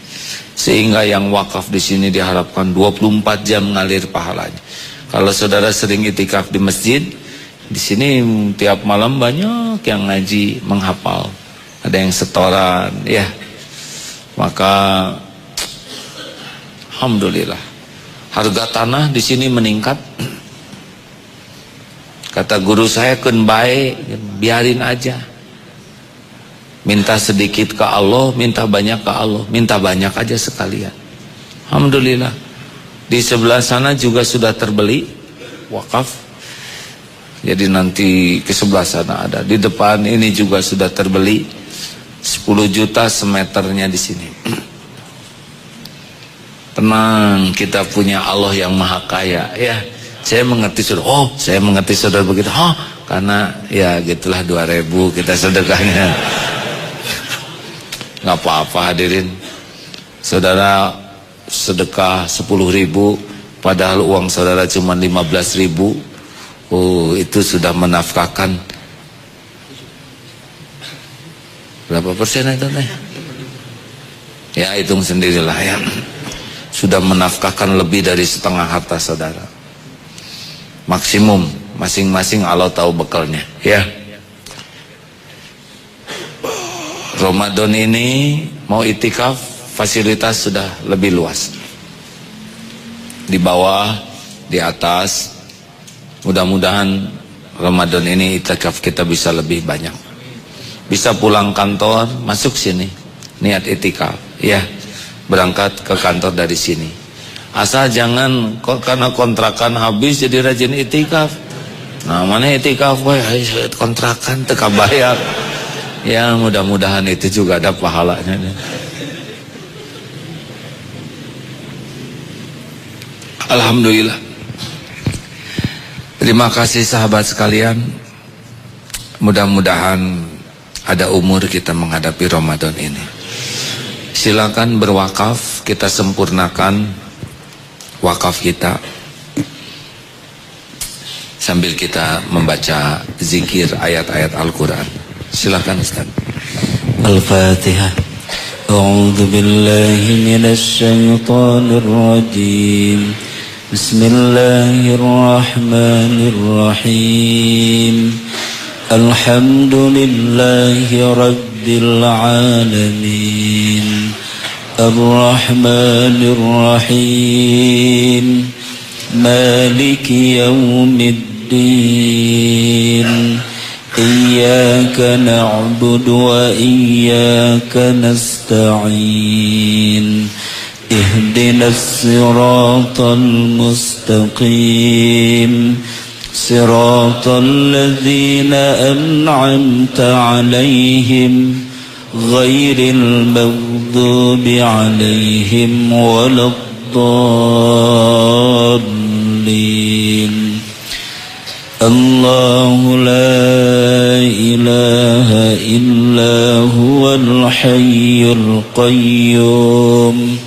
Sehingga yang wakaf di sini diharapkan 24 jam ngalir pahalanya. Kalau saudara sering itikaf di masjid, di sini tiap malam banyak yang ngaji, menghafal. Ada yang setoran, ya. Maka alhamdulillah. Harga tanah di sini meningkat. Kata guru saya, kun baik, biarin aja. Minta sedikit ke Allah, minta banyak ke Allah, minta banyak aja sekalian. Alhamdulillah. Di sebelah sana juga sudah terbeli wakaf. Jadi nanti ke sebelah sana ada. Di depan ini juga sudah terbeli 10 juta semeternya di sini. Tenang, kita punya Allah yang maha kaya, ya. Saya mengerti saudara. Saya mengerti saudara begitu. Karena ya gitulah 2.000 kita sedekahnya. Nggak apa-apa hadirin. Saudara sedekah 10.000, padahal uang saudara cuma 15.000. Itu sudah menafkahkan berapa persen itu nih? Ya hitung sendirilah ya. sudah menafkahkan lebih dari setengah harta saudara. Maksimum, masing-masing Allah tahu bekalnya, ya. Ramadan ini mau itikaf, fasilitas sudah lebih luas. Di bawah, di atas. Mudah-mudahan Ramadan ini itikaf kita bisa lebih banyak. Bisa pulang kantor, masuk sini, niat itikaf, ya. Berangkat ke kantor dari sini. Asal jangan kok karena kontrakan habis jadi rajin itikaf. Nah, mana itikaf kontrakan teka bayar. Ya, mudah-mudahan itu juga ada pahalanya. Alhamdulillah. Terima kasih sahabat sekalian. Mudah-mudahan ada umur kita menghadapi Ramadan ini. Silakan berwakaf, kita sempurnakan wakaf kita sambil kita membaca zikir ayat-ayat Al-Quran. Silakan Ustaz. Al-Fatihah. A'udzu billahi minasy syaithanir rajim. Bismillahirrahmanirrahim. Alhamdulillahi rabbil alamin. Ar-Rahmanir Rahim. Maliki yaumiddin. Iyyaka na'budu wa iyyaka nasta'in. Ihdinas siratal mustaqim. Siratal ladzina an'amta 'alaihim ghairil maghdubi 'alaihim waladdallin. Allahu la ilaha illa huwal hayyul qayyum.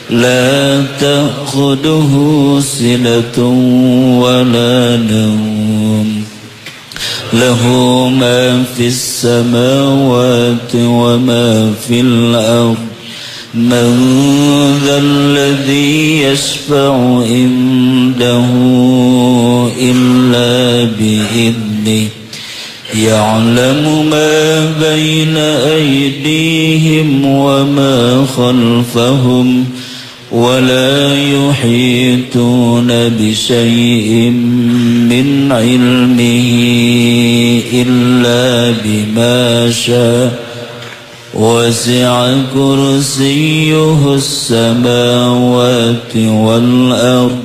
La ta'khuduhu sinatun wa la nawm. Lahu ma fis samawati wa ma fil ard. Man dhal ladhi yashfa'u indahu illa bi'idhnihi. يعلم ما بين أيديهم وما خلفهم ولا يحيطون بشيء من علمه إلا بما شاء وسع كرسيه السماوات والأرض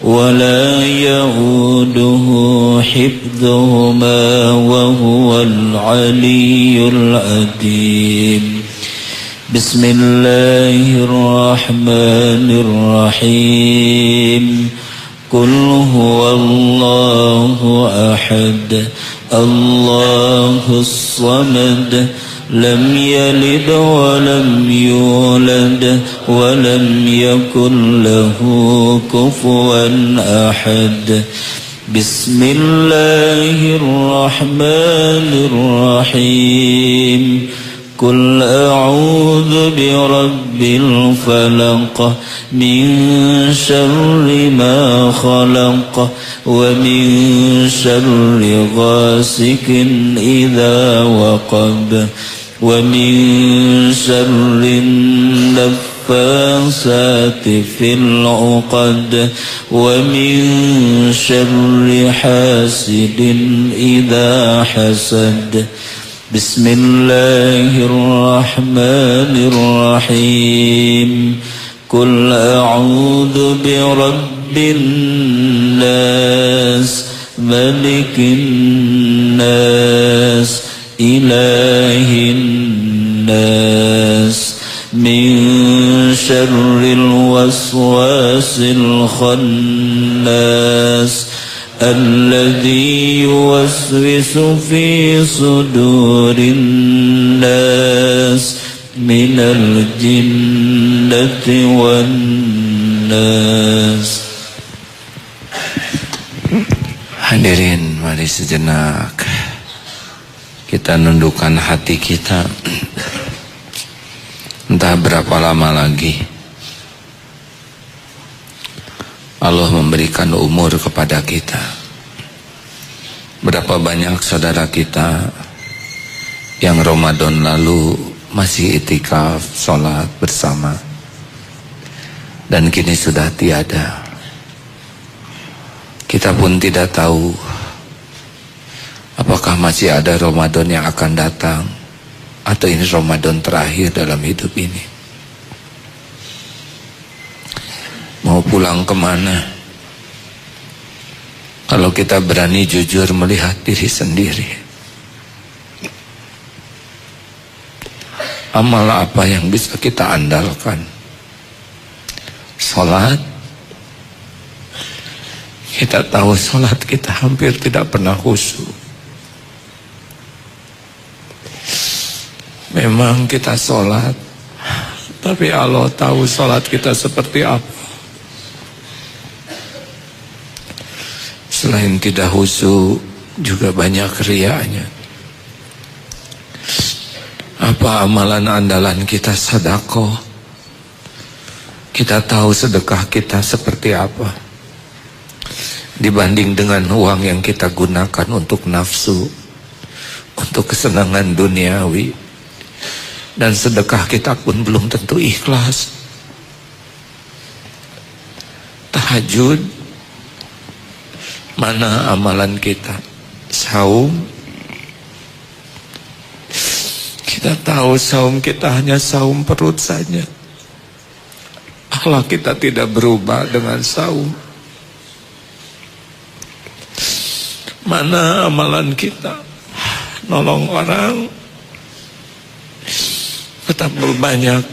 ولا يؤوده حفظهما وهو العلي العظيم. بسم الله الرحمن الرحيم. قل هو الله أحد الله الصمد لم يلد ولم يولد ولم يكن له كفوا أحد. بسم الله الرحمن الرحيم. قل أعوذ برب الفلق من شر ما خلق ومن شر غاسق إذا وقب ومن شر النفاثات في العقد ومن شر حاسد إذا حسد. بسم الله الرحمن الرحيم. قل أعوذ برب الناس ملك الناس إله الناس من شر الوسواس الخناس الذي يوسوس في صدور الناس من الجنة والناس. Hadirin, mari sejenak kita nundukkan hati kita. Entah berapa lama lagi Allah memberikan umur kepada kita. Berapa banyak saudara kita yang Ramadan lalu masih itikaf, sholat bersama, dan kini sudah tiada. Kita pun tidak tahu apakah masih ada Ramadan yang akan datang, atau ini Ramadan terakhir dalam hidup ini. Mau pulang kemana? Kalau kita berani jujur melihat diri sendiri, amal apa yang bisa kita andalkan? Salat. Kita tahu salat kita hampir tidak pernah khusyuk. Memang kita salat, tapi Allah tahu salat kita seperti apa. Selain tidak khusyuk, juga banyak riaknya. Apa amalan andalan kita? Sedekah. Kita tahu sedekah kita seperti apa dibanding dengan uang yang kita gunakan untuk nafsu, untuk kesenangan duniawi. Dan sedekah kita pun belum tentu ikhlas. Tahajud, mana amalan kita? Saum, kita tahu saum kita hanya saum perut saja. Akhlak kita tidak berubah dengan saum. Mana amalan kita? Nolong orang, betapa banyak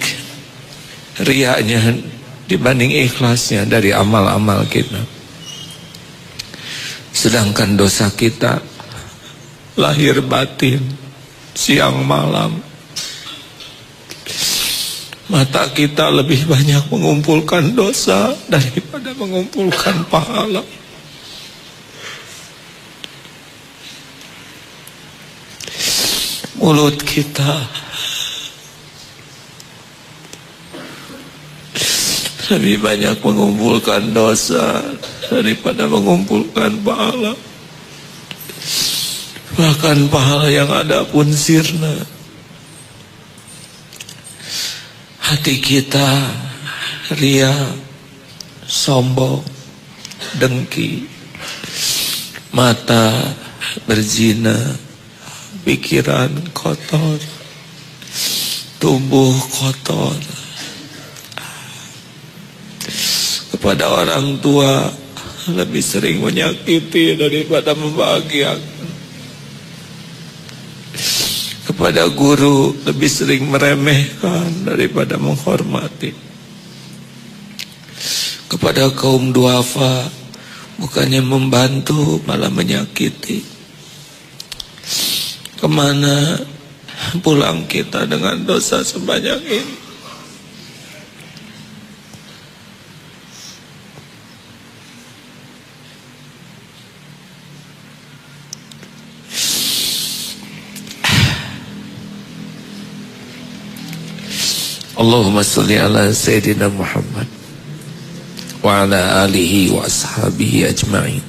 riaknya dibanding ikhlasnya dari amal-amal kita. Sedangkan dosa kita lahir batin, siang malam. Mata kita lebih banyak mengumpulkan dosa daripada mengumpulkan pahala. Mulut kita lebih banyak mengumpulkan dosa daripada mengumpulkan pahala. Bahkan pahala yang ada pun sirna. Hati kita ria, sombong, dengki. Mata berzina, pikiran kotor, tubuh kotor. Kepada orang tua lebih sering menyakiti daripada membahagiakan. Kepada guru lebih sering meremehkan daripada menghormati. Kepada kaum duafa bukannya membantu malah menyakiti. Kemana pulang kita dengan dosa sebanyak ini? Allahumma salli ala Sayyidina Muhammad wa ala alihi wa ashabihi ajma'in.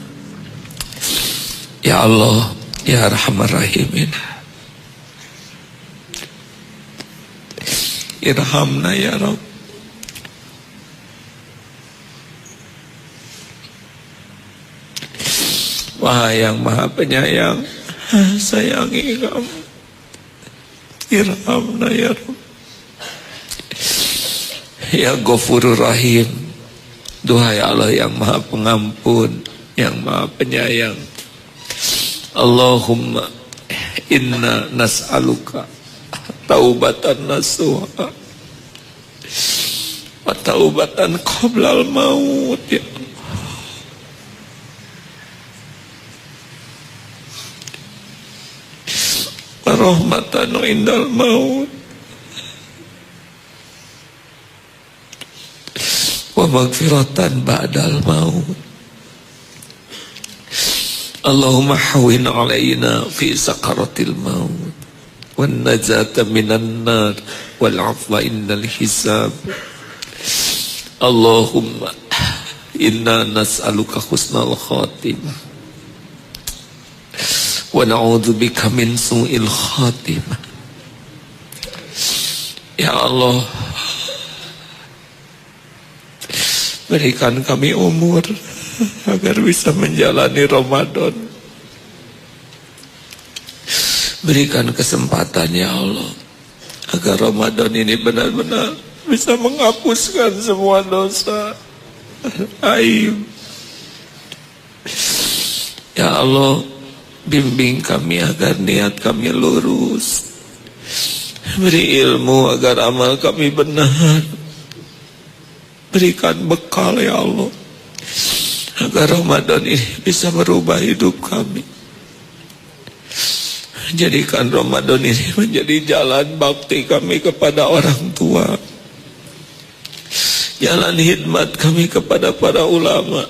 Ya Allah, Ya Arhamar Rahimin, irhamna ya Rabb. Wahai yang Maha Penyayang, sayangi kami. Irhamna ya Rabb. Ya Ghafurur Rahim, duhai Allah yang Maha Pengampun, yang Maha Penyayang. Allahumma inna nas'aluka taubatan nasuha wa taubatan qoblal maut ya Allah, wa rahmatan indal maut, wa maghfiratan ba'dal maut. Allahumma hawin alaina fi sakaratil maut, wan najata minan nar, wal afwa indal hisab. Allahumma inna nas'aluka husnal khatimah wa na'udzubika min su'il khatimah. Ya Allah, berikan kami umur agar bisa menjalani Ramadan. Berikan kesempatan ya Allah agar Ramadan ini benar-benar bisa menghapuskan semua dosa, aib. Ya Allah, bimbing kami agar niat kami lurus. Beri ilmu agar amal kami benar. Berikan bekal ya Allah agar Ramadan ini bisa merubah hidup kami. Jadikan Ramadan ini menjadi jalan bakti kami kepada orang tua, jalan khidmat kami kepada para ulama.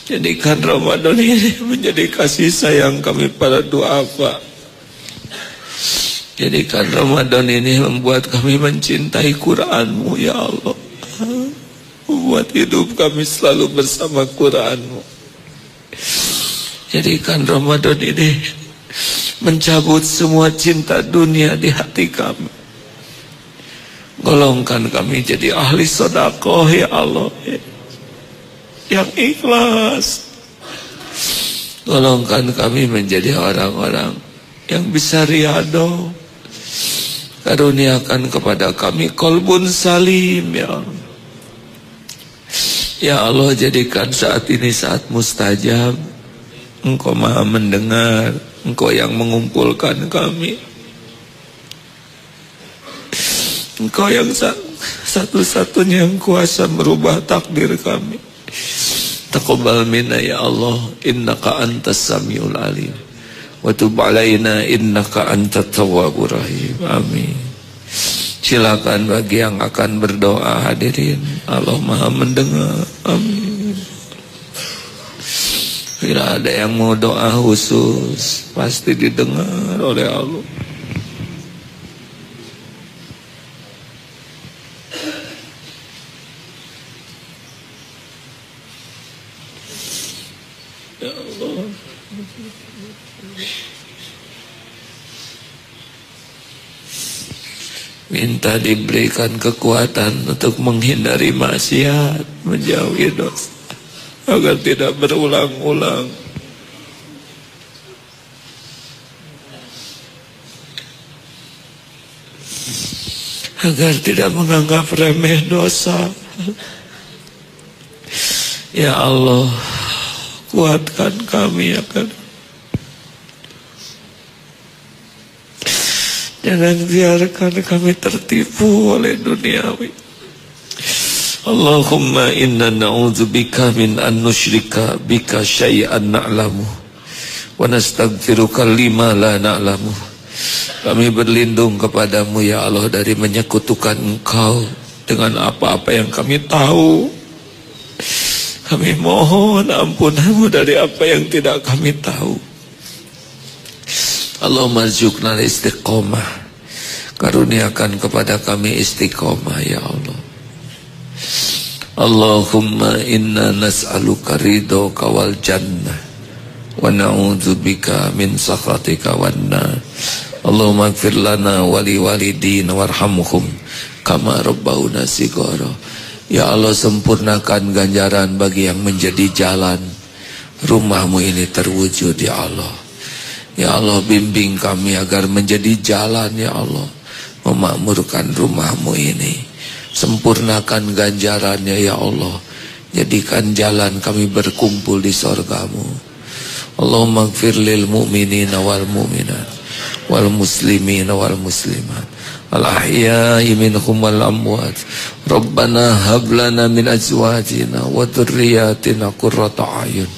Jadikan Ramadan ini menjadi kasih sayang kami pada duafa. Jadikan Ramadan ini membuat kami mencintai Quran-Mu ya Allah. Membuat hidup kami selalu bersama Quran-Mu. Jadikan Ramadan ini mencabut semua cinta dunia di hati kami. Golongkan kami jadi ahli sedekah ya Allah, yang ikhlas. Golongkan kami menjadi orang-orang yang bisa riyadhah. Karuniakan kepada kami qalbun salim ya Allah. Ya Allah, jadikan saat ini saat mustajab. Engkau maha mendengar, Engkau yang mengumpulkan kami. Engkau yang satu-satunya yang kuasa merubah takdir kami. Taqabbal minna ya Allah, innaka antas samiul alim. Wa tub alaina innaka antat tawwabur rahim. Amin. Silakan bagi yang akan berdoa hadirin. Allah maha mendengar. Amin. Bila ada yang mau doa khusus, pasti didengar oleh Allah. Ya Allah. Minta diberikan kekuatan untuk menghindari maksiat, menjauhi dosa, agar tidak berulang-ulang. Agar tidak menganggap remeh dosa. Ya Allah, kuatkan kami agar jangan biarkan kami tertipu oleh duniawi. Allahumma inna na'udzubika min an nusyrika bika syai'an na'lamu wa nastaghfiruka lima la na'lamu. Kami berlindung kepadamu ya Allah dari menyekutukan Engkau dengan apa-apa yang kami tahu. Kami mohon ampunanmu dari apa yang tidak kami tahu. Allahumma rzuqna istiqomah. Karuniakan kepada kami istiqomah ya Allah. Allahumma inna nas'aluka ridhoka wal jannah wa na'udzubika min sakhatika wan nar. Allahumma ighfir lana wa li walidina warhamhum kama rabbawna shighara. Ya Allah, sempurnakan ganjaran bagi yang menjadi jalan rumah-Mu ini terwujud ya Allah. Ya Allah, bimbing kami agar menjadi jalan ya Allah, memakmurkan rumah-Mu ini. Sempurnakan ganjarannya ya Allah. Jadikan jalan kami berkumpul di surga-Mu. Allahumma ighfir lil mu'minina wal mu'minat wal muslimina wal muslimat al ahya'i minhum wal amwat. Rabbana hab lana min azwajina wa dhurriyyatina qurrata a'yun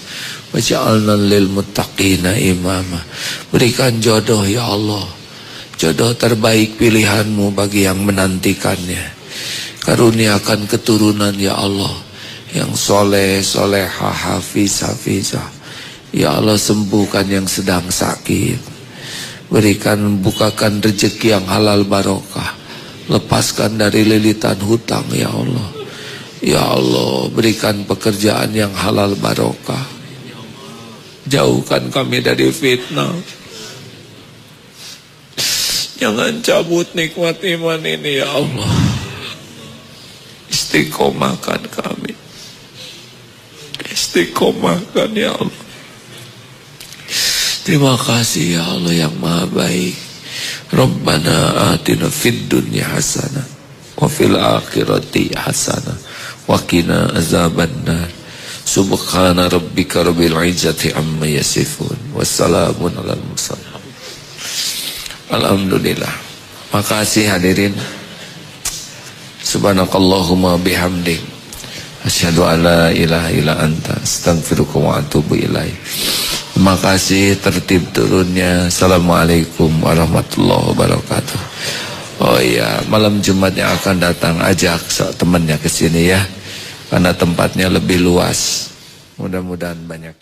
waj'alna lil muttaqina imama. Berikan jodoh ya Allah, jodoh terbaik pilihan-Mu bagi yang menantikannya. Karuniakan keturunan ya Allah yang soleh, solehah, hafiz, hafizah. Ya Allah, sembuhkan yang sedang sakit. Berikan, bukakan rezeki yang halal barokah. Lepaskan dari lilitan hutang ya Allah. Ya Allah, berikan pekerjaan yang halal barokah. Jauhkan kami dari fitnah. Jangan cabut nikmat iman ini ya Allah. Istiqomahkan kami. Istiqomahkan ya Allah. Terima kasih ya Allah yang maha baik. Rabbana atina fid dunya hasanah wa fil akhirati hasanah wa qina azabannar. Subhana rabbika rabbil izzati amma yasifun. Wassalamun alal mursalin. Alhamdulillah. Makasih hadirin. Subhanakallahumma bihamdik, asyhadu an la ilaha illa anta, astaghfiruka wa atubu ilaik. Terima kasih tertib turunnya. Assalamualaikum warahmatullahi wabarakatuh. Oh iya, malam Jumat yang akan datang ajak temannya ke sini ya, karena tempatnya lebih luas. Mudah-mudahan banyak.